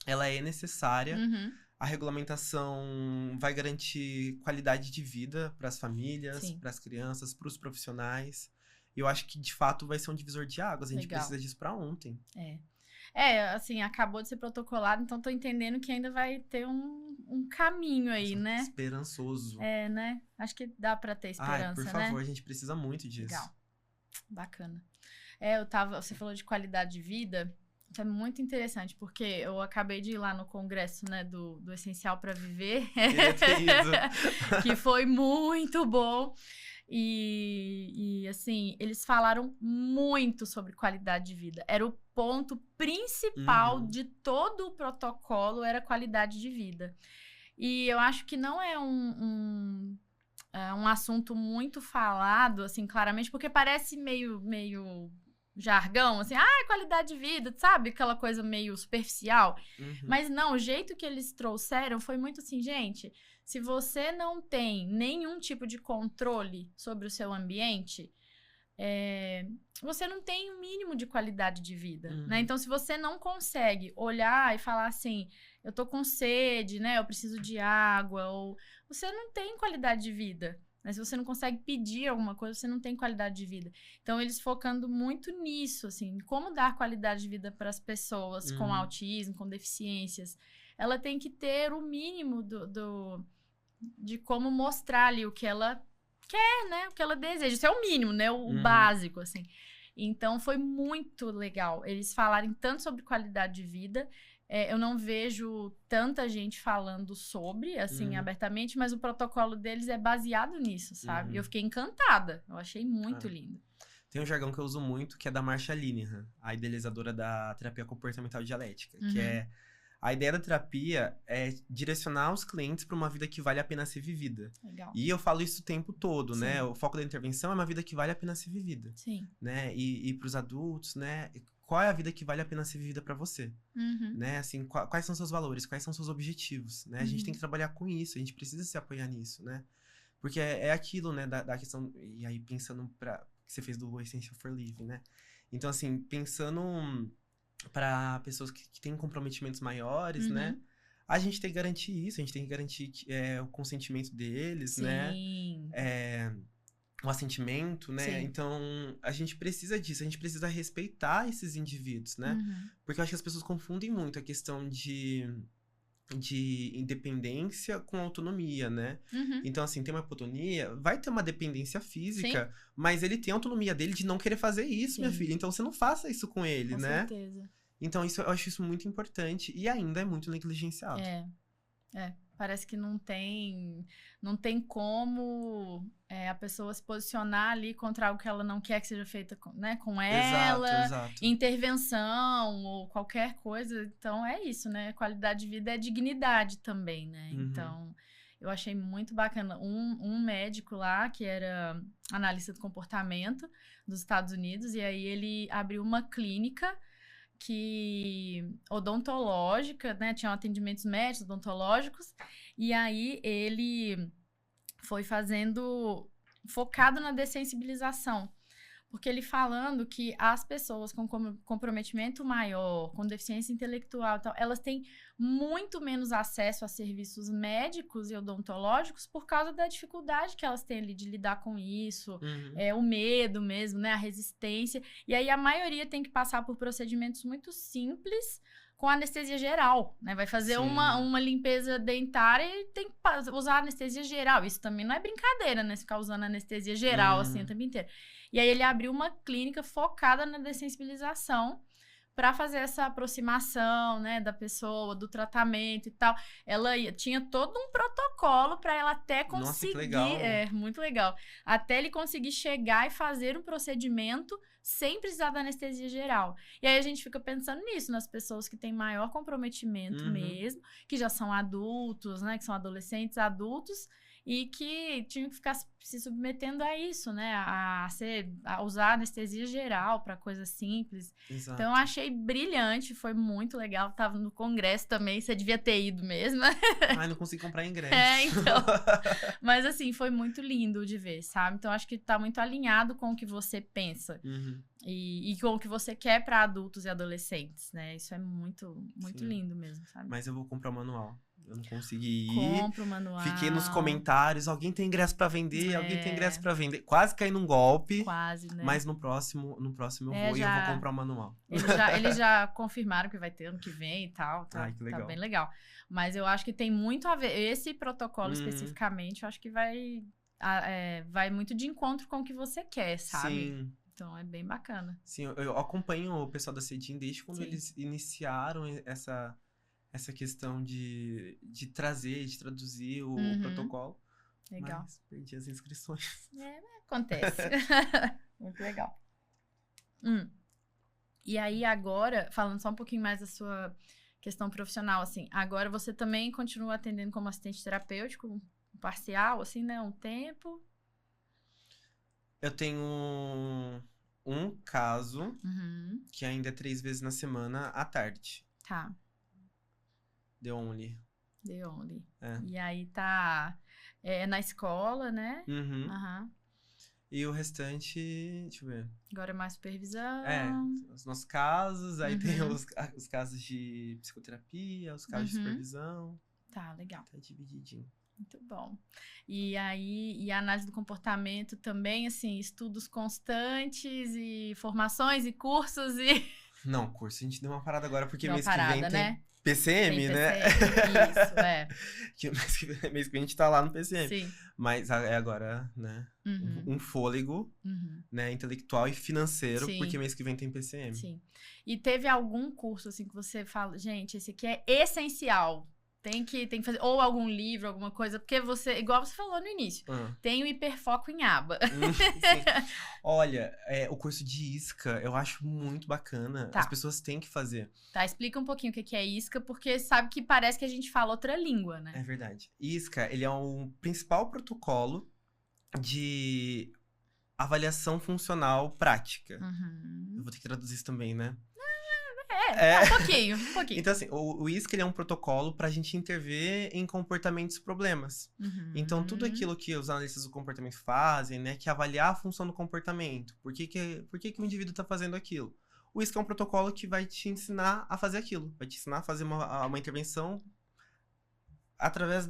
ela é necessária. Uhum. A regulamentação vai garantir qualidade de vida para as famílias, Sim. para as crianças, para os profissionais. E eu acho que, de fato, vai ser um divisor de águas. A gente Legal. precisa disso para ontem. Assim, acabou de ser protocolado, então tô entendendo que ainda vai ter um caminho aí, Nossa, né? esperançoso. Né? Acho que dá pra ter Ai, por esperança, favor, né? a gente precisa muito disso. Legal. Bacana. Você falou de qualidade de vida, isso é muito interessante, porque eu acabei de ir lá no congresso, né, do Essencial para Viver, Queria ter ido. que foi muito bom. Assim, eles falaram muito sobre qualidade de vida. Era o ponto principal Uhum. de todo o protocolo, era qualidade de vida. E eu acho que não é um assunto muito falado, assim, claramente, porque parece meio jargão, assim, qualidade de vida, sabe? Aquela coisa meio superficial. Uhum. Mas não, o jeito que eles trouxeram foi muito assim, gente, se você não tem nenhum tipo de controle sobre o seu ambiente, você não tem o mínimo de qualidade de vida, né? Uhum. Então, se você não consegue olhar e falar assim, eu tô com sede, né? Eu preciso de água, ou você não tem qualidade de vida. Mas se você não consegue pedir alguma coisa, você não tem qualidade de vida. Então, eles focando muito nisso, assim, como dar qualidade de vida para as pessoas com Uhum. autismo, com deficiências. ela tem que ter o mínimo de como mostrar ali o que ela quer, né? O que ela deseja. Isso é o mínimo, né? O básico, assim. Então, foi muito legal eles falarem tanto sobre qualidade de vida. Eu não vejo tanta gente falando sobre, assim, abertamente, mas o protocolo deles é baseado nisso, sabe? Eu fiquei encantada. Eu achei muito lindo. Tem um jargão que eu uso muito, que é da Marsha Linehan, a idealizadora da terapia comportamental dialética, que é a ideia da terapia é direcionar os clientes para uma vida que vale a pena ser vivida. Legal. E eu falo isso o tempo todo, né? O foco da intervenção é uma vida que vale a pena ser vivida. Sim. Né? E para os adultos, né? Qual é a vida que vale a pena ser vivida para você? Né? Assim, quais são seus valores? Quais são seus objetivos? Né? A gente tem que trabalhar com isso, a gente precisa se apoiar nisso, né? Porque é aquilo, né? Da questão... E aí, pensando que você fez do Essential for Living, né? Então, assim, pensando para pessoas que têm comprometimentos maiores, né? A gente tem que garantir isso, a gente tem que garantir o consentimento deles, né? O assentimento, né? Sim. Então, a gente precisa disso, a gente precisa respeitar esses indivíduos, né? Porque eu acho que as pessoas confundem muito a questão de independência com autonomia, né? Então, assim, tem uma hipotonia, vai ter uma dependência física, mas ele tem a autonomia dele de não querer fazer isso, minha filha. Então, você não faça isso com ele, né? Com certeza. Então, eu acho isso muito importante e ainda é muito negligenciado. Parece que não tem como a pessoa se posicionar ali contra algo que ela não quer que seja feita com ela. Exato. Intervenção ou qualquer coisa. Então, é isso, né? Qualidade de vida é dignidade também, né? Então, eu achei muito bacana. Um médico lá, que era analista do comportamento dos Estados Unidos, e aí ele abriu uma clínica odontológica, né? Tinham atendimentos médicos, odontológicos, e aí ele foi focado na dessensibilização. Porque ele falando que as pessoas com comprometimento maior, com deficiência intelectual e tal, elas têm muito menos acesso a serviços médicos e odontológicos por causa da dificuldade que elas têm ali de lidar com isso, o medo mesmo, né, a resistência. E aí a maioria tem que passar por procedimentos muito simples com anestesia geral, né? Vai fazer uma limpeza dentária e tem que usar anestesia geral. Isso também não é brincadeira, né? Ficar usando anestesia geral assim o tempo inteiro. E aí ele abriu uma clínica focada na dessensibilização para fazer essa aproximação, né, da pessoa, do tratamento e tal. Ela tinha todo um protocolo para ela até conseguir... Nossa, que legal. Muito legal. Até ele conseguir chegar e fazer um procedimento sem precisar da anestesia geral. E aí a gente fica pensando nisso, nas pessoas que têm maior comprometimento mesmo, que já são adultos, né, que são adolescentes, adultos, e que tinham que ficar se submetendo a isso, né? A usar anestesia geral para coisas simples. Exato. Então, eu achei brilhante, foi muito legal. Tava no congresso também, você devia ter ido mesmo. Ai, não consegui comprar ingresso. Então. Mas, assim, foi muito lindo de ver, sabe? Então, acho que tá muito alinhado com o que você pensa. E com o que você quer para adultos e adolescentes, né? Isso é muito, muito lindo mesmo, sabe? Mas eu vou comprar o manual. Eu não consegui ir. Compra o manual. Fiquei nos comentários. Alguém tem ingresso pra vender? Alguém tem ingresso pra vender? Quase caí num golpe. Quase, né? Mas no próximo eu vou e eu vou comprar o manual. Eles já confirmaram que vai ter ano que vem e tal. Ai, que legal. Tá bem legal. Mas eu acho que tem muito a ver. Esse protocolo especificamente, eu acho que vai muito de encontro com o que você quer, sabe? Sim. Então é bem bacana. Sim, eu acompanho o pessoal da CEDIM desde quando eles iniciaram essa questão de trazer, de traduzir o protocolo. Legal. Mas perdi as inscrições. Acontece. Muito legal. E aí agora, falando só um pouquinho mais da sua questão profissional, assim, agora você também continua atendendo como assistente terapêutico, parcial, assim, né, um tempo? Eu tenho um caso que ainda é 3 vezes na semana, à tarde. Tá. The Only. E aí tá na escola, né? E o restante, deixa eu ver. Agora é mais supervisão. Os nossos casos, aí tem os casos de psicoterapia, os casos de supervisão. Tá, legal. Tá divididinho. Muito bom. E aí, a análise do comportamento também, assim, estudos constantes e formações e cursos e... Não, curso a gente deu uma parada agora, porque Deu uma mês que vem parada, tem né? PCM, Tem né? PCM, isso, é. Que mês que vem a gente tá lá no PCM. Sim. Mas é agora, né? Um fôlego, né? Intelectual e financeiro, Sim. porque mês que vem tem PCM. Sim. E teve algum curso, assim, que você fala, gente, esse aqui é essencial. Tem que fazer, ou algum livro, alguma coisa, porque você, igual você falou no início, tem o hiperfoco em aba. Sim. Olha, o curso de isca eu acho muito bacana. Tá. As pessoas têm que fazer. Tá, explica um pouquinho o que é isca, porque sabe que parece que a gente fala outra língua, né? É verdade. Isca, ele é o principal protocolo de avaliação funcional prática. Eu vou ter que traduzir isso também, né? Um pouquinho. Então, assim, o ISCA, ele é um protocolo para a gente intervir em comportamentos problemas. Então, tudo aquilo que os analistas do comportamento fazem, né, que é avaliar a função do comportamento. Por que o indivíduo está fazendo aquilo? O ISCA é um protocolo que vai te ensinar a fazer aquilo. Vai te ensinar a fazer uma intervenção através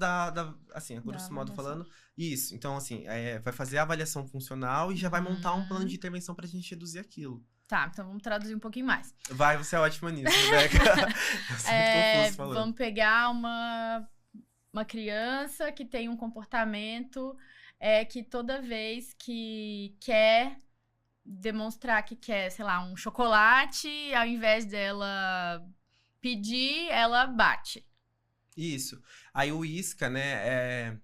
assim, a grosso modo falando, isso. Então, assim, vai fazer a avaliação funcional e já vai montar um plano de intervenção para a gente reduzir aquilo. Tá, então vamos traduzir um pouquinho mais. Vai, você é ótima nisso, Rebeca. Eu sou muito confuso falando. Vamos pegar uma criança que tem um comportamento que toda vez que quer demonstrar que quer, sei lá, um chocolate, ao invés dela pedir, ela bate. Isso. Aí o ISCA, né,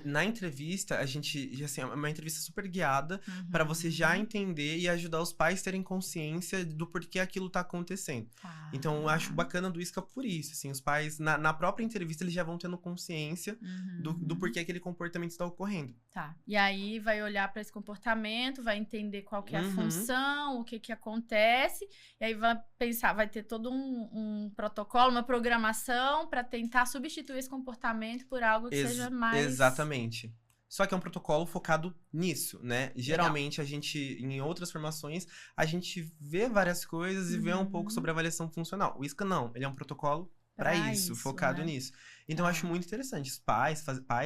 na entrevista, assim, é uma entrevista super guiada para você já entender e ajudar os pais a terem consciência do porquê aquilo tá acontecendo. Então, eu acho bacana do ISCA por isso, assim, os pais, na própria entrevista, eles já vão tendo consciência do porquê aquele comportamento está ocorrendo. Tá, e aí vai olhar para esse comportamento, vai entender qual que é a função, o que acontece, e aí vai pensar, vai ter todo um protocolo, uma programação para tentar substituir esse comportamento por algo que seja mais... Exatamente. Só que é um protocolo focado nisso, né? Geralmente, a gente, em outras formações, a gente vê várias coisas e vê um pouco sobre avaliação funcional. O ISCA não, ele é um protocolo para isso, focado nisso. Então, eu acho muito interessante os pais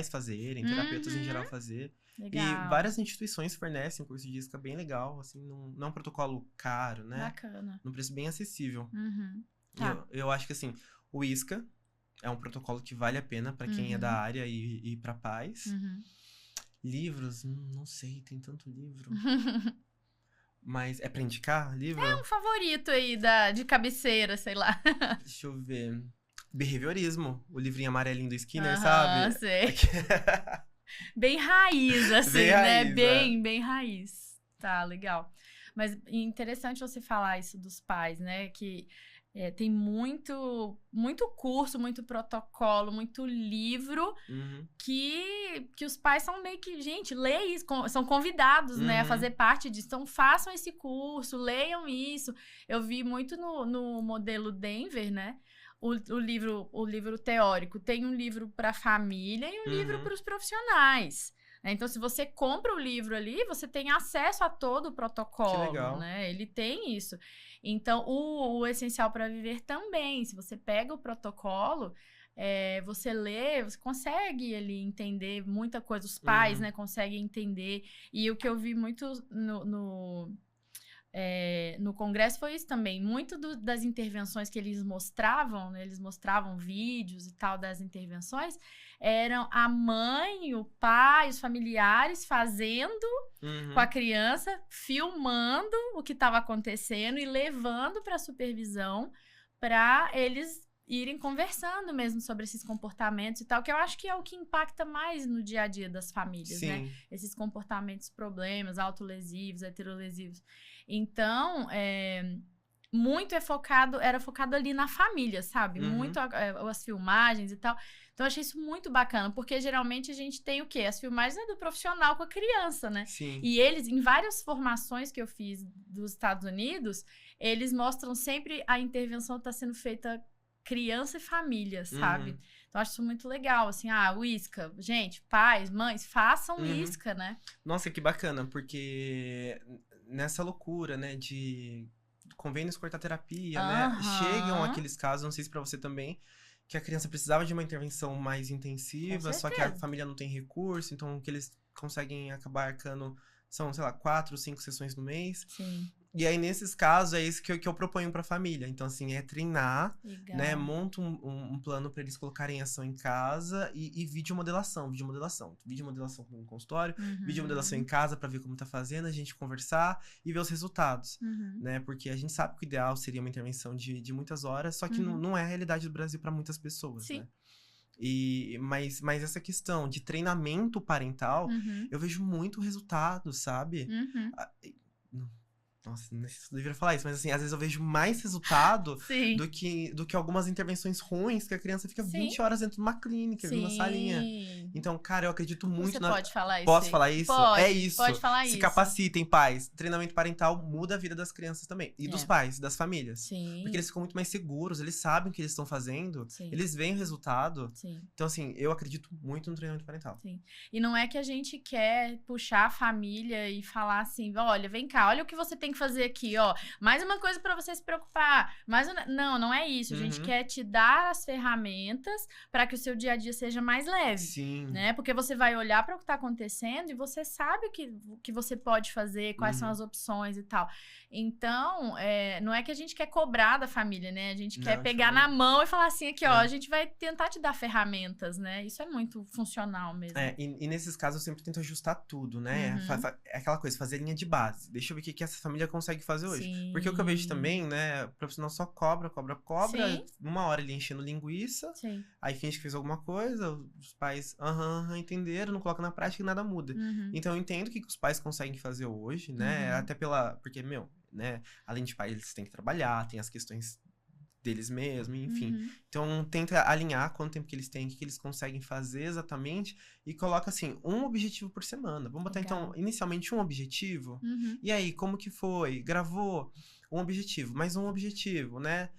fazerem, terapeutas em geral fazer. Legal. E várias instituições fornecem um curso de ISCA bem legal, assim, não é um protocolo caro, né? Bacana. Num preço bem acessível. Tá. Eu acho que, assim, o ISCA é um protocolo que vale a pena para quem é da área e para pais. Livros, não sei, tem tanto livro. Mas é pra indicar livro? É um favorito aí de cabeceira, sei lá. Deixa eu ver. Behaviorismo, o livrinho amarelinho do Skinner, sabe? Sei. Bem raiz, assim, bem né? raiz, Bem raiz. Tá, legal. Mas interessante você falar isso dos pais, né? Que tem muito curso, muito protocolo, muito livro que os pais são meio que, gente, leia isso, são convidados, né, a fazer parte disso. Então, façam esse curso, leiam isso. Eu vi muito no modelo Denver, né? O livro teórico. Tem um livro para a família e um livro para os profissionais. Então, se você compra o livro ali, você tem acesso a todo o protocolo, que legal. Né? Ele tem isso. Então, o Essencial para Viver também. Se você pega o protocolo, você lê, você consegue ali entender muita coisa. Os pais, né, conseguem entender. E o que eu vi muito no congresso foi isso também. Muito das intervenções que eles mostravam, né, eles mostravam vídeos e tal das intervenções, eram a mãe, o pai, os familiares fazendo com a criança, filmando o que estava acontecendo e levando para a supervisão para eles irem conversando mesmo sobre esses comportamentos e tal, que eu acho que é o que impacta mais no dia a dia das famílias, né? Esses comportamentos, problemas, autolesivos, heterolesivos. Então, era focado ali na família, sabe? Muito as filmagens e tal. Então, eu achei isso muito bacana, porque geralmente a gente tem o quê? As filmagens do profissional com a criança, né? Sim. E eles, em várias formações que eu fiz dos Estados Unidos, eles mostram sempre a intervenção está sendo feita criança e família, sabe? Então, acho isso muito legal, assim, o ISCA. Gente, pais, mães, façam ISCA, né? Nossa, que bacana, porque nessa loucura, né, de convênios cortar terapia, né, chegam aqueles casos, não sei se pra você também, que a criança precisava de uma intervenção mais intensiva, só que a família não tem recurso, então o que eles conseguem acabar arcando são, sei lá, 4, 5 sessões no mês. Sim. E aí, nesses casos, é isso que eu proponho pra família. Então, assim, é treinar, Legal. né? Monto um plano pra eles colocarem em ação em casa e videomodelação. Videomodelação com o consultório, videomodelação em casa pra ver como tá fazendo, a gente conversar e ver os resultados, né? Porque a gente sabe que o ideal seria uma intervenção de muitas horas, só que não é a realidade do Brasil pra muitas pessoas, Sim. né? Mas essa questão de treinamento parental, eu vejo muito resultado, sabe? Nossa, não sei se eu deveria falar isso, mas assim, às vezes eu vejo mais resultado Sim. do que algumas intervenções ruins, que a criança fica 20 horas dentro de uma clínica, numa salinha. Então, cara, eu acredito muito Você na... pode falar isso? Posso falar isso? Pode, é isso. pode falar Se isso. capacitem, pais. Treinamento parental muda a vida das crianças também. E dos pais, das famílias. Sim. Porque eles ficam muito mais seguros, eles sabem o que eles estão fazendo, Sim. eles veem o resultado. Sim. Então, assim, eu acredito muito no treinamento parental. Sim. E não é que a gente quer puxar a família e falar assim, olha, vem cá, olha o que você tem que fazer aqui, ó. Mais uma coisa pra você se preocupar. Não é isso. A gente quer te dar as ferramentas para que o seu dia a dia seja mais leve. Sim. Né? Porque você vai olhar para o que tá acontecendo e você sabe o que você pode fazer, quais são as opções e tal. Então, não é que a gente quer cobrar da família, né? A gente quer pegar na mão e falar assim, aqui, ó, a gente vai tentar te dar ferramentas, né? Isso é muito funcional mesmo. E nesses casos eu sempre tento ajustar tudo, né? É aquela coisa, fazer linha de base. Deixa eu ver o que essa família consegue fazer hoje. Sim. Porque o que eu vejo também, né? O profissional só cobra. Sim. Uma hora ele enchendo linguiça. Sim. Aí finge que fez alguma coisa. Os pais, entenderam, não colocam na prática e nada muda. Então eu entendo o que os pais conseguem fazer hoje, né? Até porque, né? Além de pais, eles têm que trabalhar, tem as questões deles mesmos, enfim. Então, tenta alinhar quanto tempo que eles têm, o que eles conseguem fazer exatamente, e coloca, assim, um objetivo por semana. Vamos botar, então, inicialmente um objetivo. E aí, como que foi? Gravou um objetivo, mais um objetivo, né?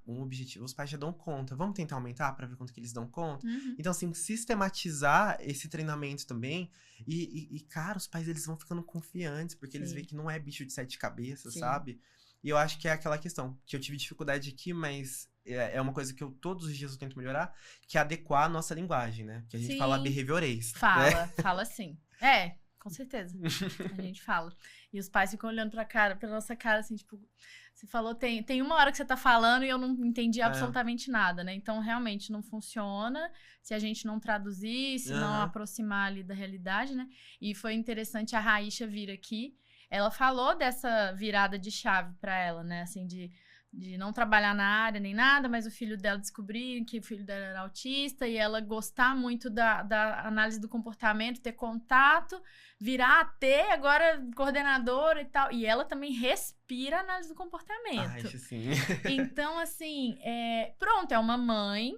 Um objetivo, os pais já dão conta. Vamos tentar aumentar para ver quanto que eles dão conta? Então, assim, sistematizar esse treinamento também. Cara, os pais, eles vão ficando confiantes, porque eles veem que não é bicho de 7 cabeças, sabe? E eu acho que é aquela questão, que eu tive dificuldade aqui, mas é uma coisa que eu todos os dias eu tento melhorar, que é adequar a nossa linguagem, né? Que a gente fala behaviorês. Fala sim. Com certeza. A gente fala. E os pais ficam olhando pra nossa cara, assim, tipo... Você falou, tem uma hora que você tá falando e eu não entendi absolutamente nada, né? Então, realmente, não funciona se a gente não traduzir, se não aproximar ali da realidade, né? E foi interessante a Raícha vir aqui. Ela falou dessa virada de chave pra ela, né? Assim, de não trabalhar na área nem nada, mas o filho dela descobrir que o filho dela era autista e ela gostar muito da análise do comportamento, ter contato, virar AT, agora coordenadora e tal. E ela também respira a análise do comportamento. Isso sim. Então, assim, pronto, é uma mãe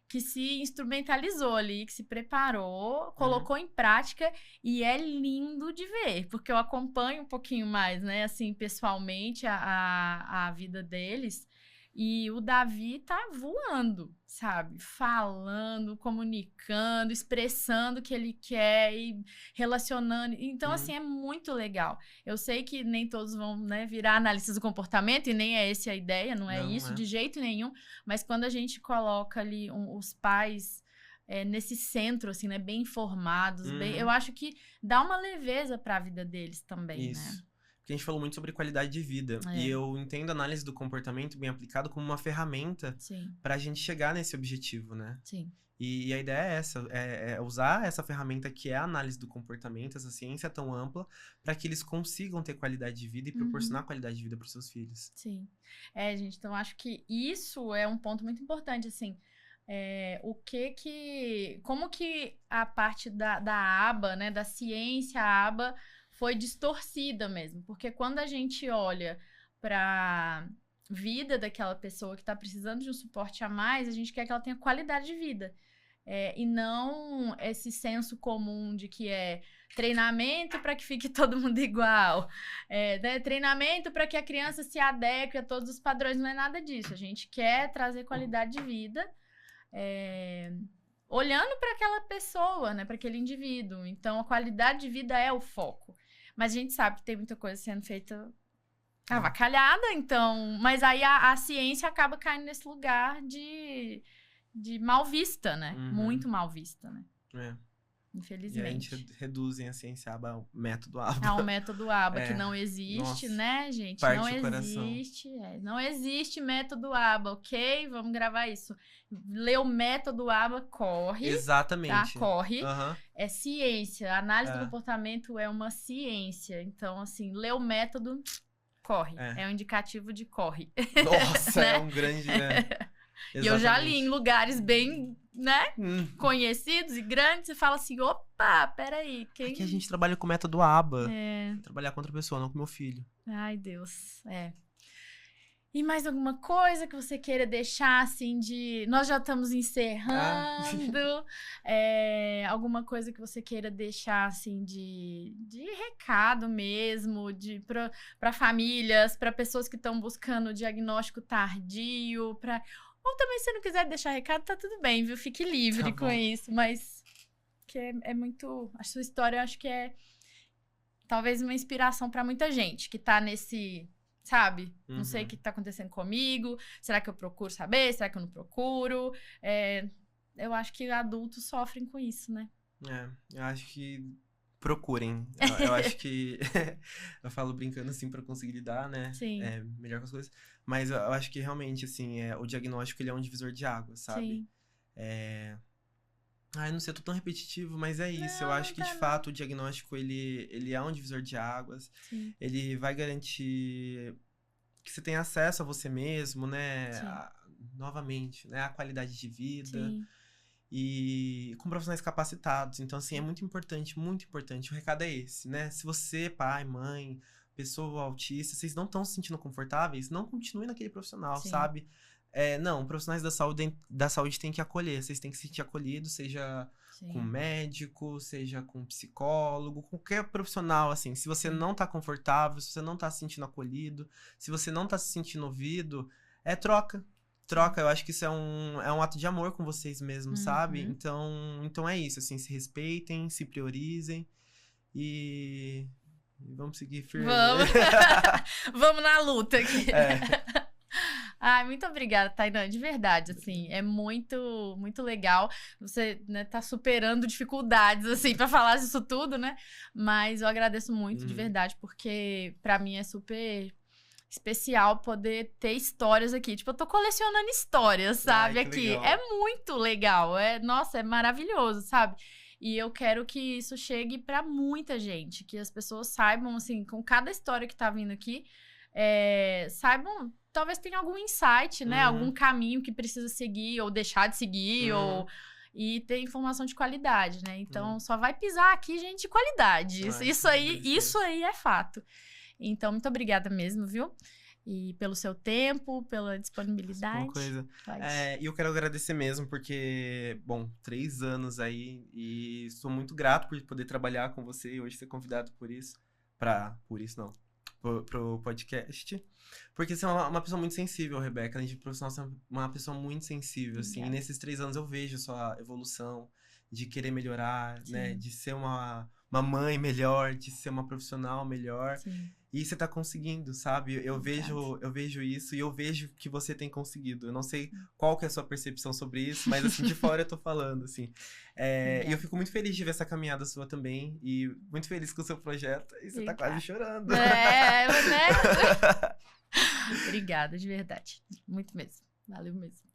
que se instrumentalizou ali, que se preparou, colocou em prática, e é lindo de ver, porque eu acompanho um pouquinho mais, né, assim, pessoalmente, a vida deles, e o Davi tá voando, sabe? Falando, comunicando, expressando o que ele quer e relacionando. Então, assim, é muito legal. Eu sei que nem todos vão, né, virar analistas do comportamento, e nem é essa a ideia, não é isso de jeito nenhum. Mas quando a gente coloca ali os pais nesse centro, assim, né, bem informados, eu acho que dá uma leveza para a vida deles também, né? Porque a gente falou muito sobre qualidade de vida. E eu entendo a análise do comportamento bem aplicado como uma ferramenta pra gente chegar nesse objetivo, né? Sim. E a ideia é essa, é usar essa ferramenta que é a análise do comportamento, essa ciência tão ampla, para que eles consigam ter qualidade de vida e proporcionar qualidade de vida para os seus filhos. Sim. Gente, então acho que isso é um ponto muito importante, assim. Como que a parte da aba, né, da ciência, a aba, foi distorcida mesmo, porque quando a gente olha para vida daquela pessoa que está precisando de um suporte a mais, a gente quer que ela tenha qualidade de vida. E não esse senso comum de que é treinamento para que fique todo mundo igual, né? Treinamento para que a criança se adeque a todos os padrões, não é nada disso. A gente quer trazer qualidade de vida olhando para aquela pessoa, né? Para aquele indivíduo. Então, a qualidade de vida é o foco. Mas a gente sabe que tem muita coisa sendo feita avacalhada, então... Mas aí a ciência acaba caindo nesse lugar de mal vista, né? Muito mal vista, né? E a infelizmente. gente reduzem a ciência ABA ao método ABA. Há um método ABA que É. não existe, Nossa, né, gente? parte Não o coração. existe. Não existe método ABA, ok? Vamos gravar isso. Lê o método ABA, corre. Tá? Exatamente. Corre. Aham. É ciência. A análise do É. comportamento é uma ciência. Então, assim, lê o método, corre. É um indicativo de corre. Nossa, Né? é um grande... E eu já li Exatamente. em lugares bem, né, conhecidos e grandes. Você fala assim, opa, peraí. Quem... Aqui a gente trabalha com o método ABA. É... Trabalhar com outra pessoa, não com meu filho. Ai, Deus. E mais alguma coisa que você queira deixar, assim, de... Nós já estamos encerrando. Alguma coisa que você queira deixar, assim, de recado mesmo, para famílias, para pessoas que estão buscando diagnóstico tardio, para... Ou também, se não quiser deixar recado, tá tudo bem, viu? Fique livre com isso, mas... que é muito... A sua história, eu acho que é talvez uma inspiração para muita gente que tá nesse... Sabe? Não sei o que tá acontecendo comigo. Será que eu procuro saber? Será que eu não procuro? Eu acho que adultos sofrem com isso, né? Eu acho que procurem. Eu acho que... eu falo brincando assim pra conseguir lidar, né? Sim. Melhor com as coisas. Mas eu acho que realmente, assim, o diagnóstico ele é um divisor de águas, sabe? Sim. Eu não sei, eu tô tão repetitivo, mas é isso. Não, eu acho que, tá de fato, o diagnóstico, ele é um divisor de águas. Sim. Ele vai garantir que você tenha acesso a você mesmo, né? Novamente, né? A qualidade de vida. Sim. E com profissionais capacitados. Então, assim, é muito importante, muito importante. O recado é esse, né? Se você, pai, mãe, pessoa autista, vocês não estão se sentindo confortáveis, não continue naquele profissional, Sim. sabe? Não, profissionais da saúde têm que acolher. Vocês têm que se sentir acolhidos, seja com médico, seja com psicólogo, qualquer profissional, assim. Se você não tá confortável, se você não tá se sentindo acolhido, se você não tá se sentindo ouvido, troca. Troca, eu acho que isso é um ato de amor com vocês mesmos, sabe? Então é isso, assim, se respeitem, se priorizem e vamos seguir firme. Vamos! Vamos na luta aqui. Ai, muito obrigada, Tainan, de verdade, assim, é muito, muito legal. Você, né, tá superando dificuldades, assim, pra falar disso tudo, né? Mas eu agradeço muito, de verdade, porque pra mim é super especial poder ter histórias aqui. Tipo, eu tô colecionando histórias, sabe? Aqui. Legal. É muito legal. Nossa, é maravilhoso, sabe? E eu quero que isso chegue pra muita gente, que as pessoas saibam, assim, com cada história que tá vindo aqui, saibam... Talvez tenha algum insight, né? Algum caminho que precisa seguir ou deixar de seguir, e ter informação de qualidade, né? Então, só vai pisar aqui gente de qualidade. Isso aí é fato. Então, muito obrigada mesmo, viu? E pelo seu tempo, pela disponibilidade. Uma coisa. E eu quero agradecer mesmo, porque, bom, 3 anos aí, e sou muito grato por poder trabalhar com você e hoje ser convidado pro podcast. Porque você é uma pessoa muito sensível, Rebeca. Além de profissional, você é uma pessoa muito sensível, assim. E nesses 3 anos eu vejo sua evolução de querer melhorar, né? De ser uma mãe melhor, de ser uma profissional melhor. Sim. E você tá conseguindo, sabe? Eu vejo isso e eu vejo que você tem conseguido. Eu não sei qual que é a sua percepção sobre isso, mas assim, de fora eu tô falando, assim. E eu fico muito feliz de ver essa caminhada sua também. E muito feliz com o seu projeto. E você tá quase chorando. Né? Obrigada, de verdade. Muito mesmo. Valeu mesmo.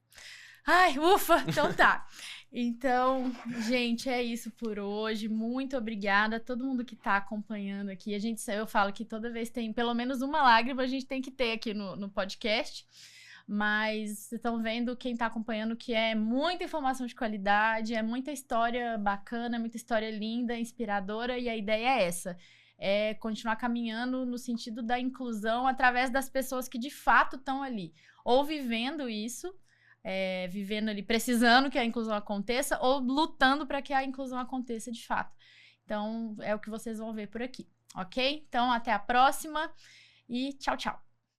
Ai, ufa! Então tá. Então, gente, é isso por hoje. Muito obrigada a todo mundo que tá acompanhando aqui. Eu falo que toda vez tem pelo menos uma lágrima, a gente tem que ter aqui no podcast. Mas vocês estão vendo quem tá acompanhando que é muita informação de qualidade, é muita história bacana, muita história linda, inspiradora, e a ideia é essa. É continuar caminhando no sentido da inclusão através das pessoas que de fato estão ali. Ou vivendo isso, vivendo ali, precisando que a inclusão aconteça, ou lutando para que a inclusão aconteça de fato. Então, é o que vocês vão ver por aqui, ok? Então, até a próxima e tchau, tchau.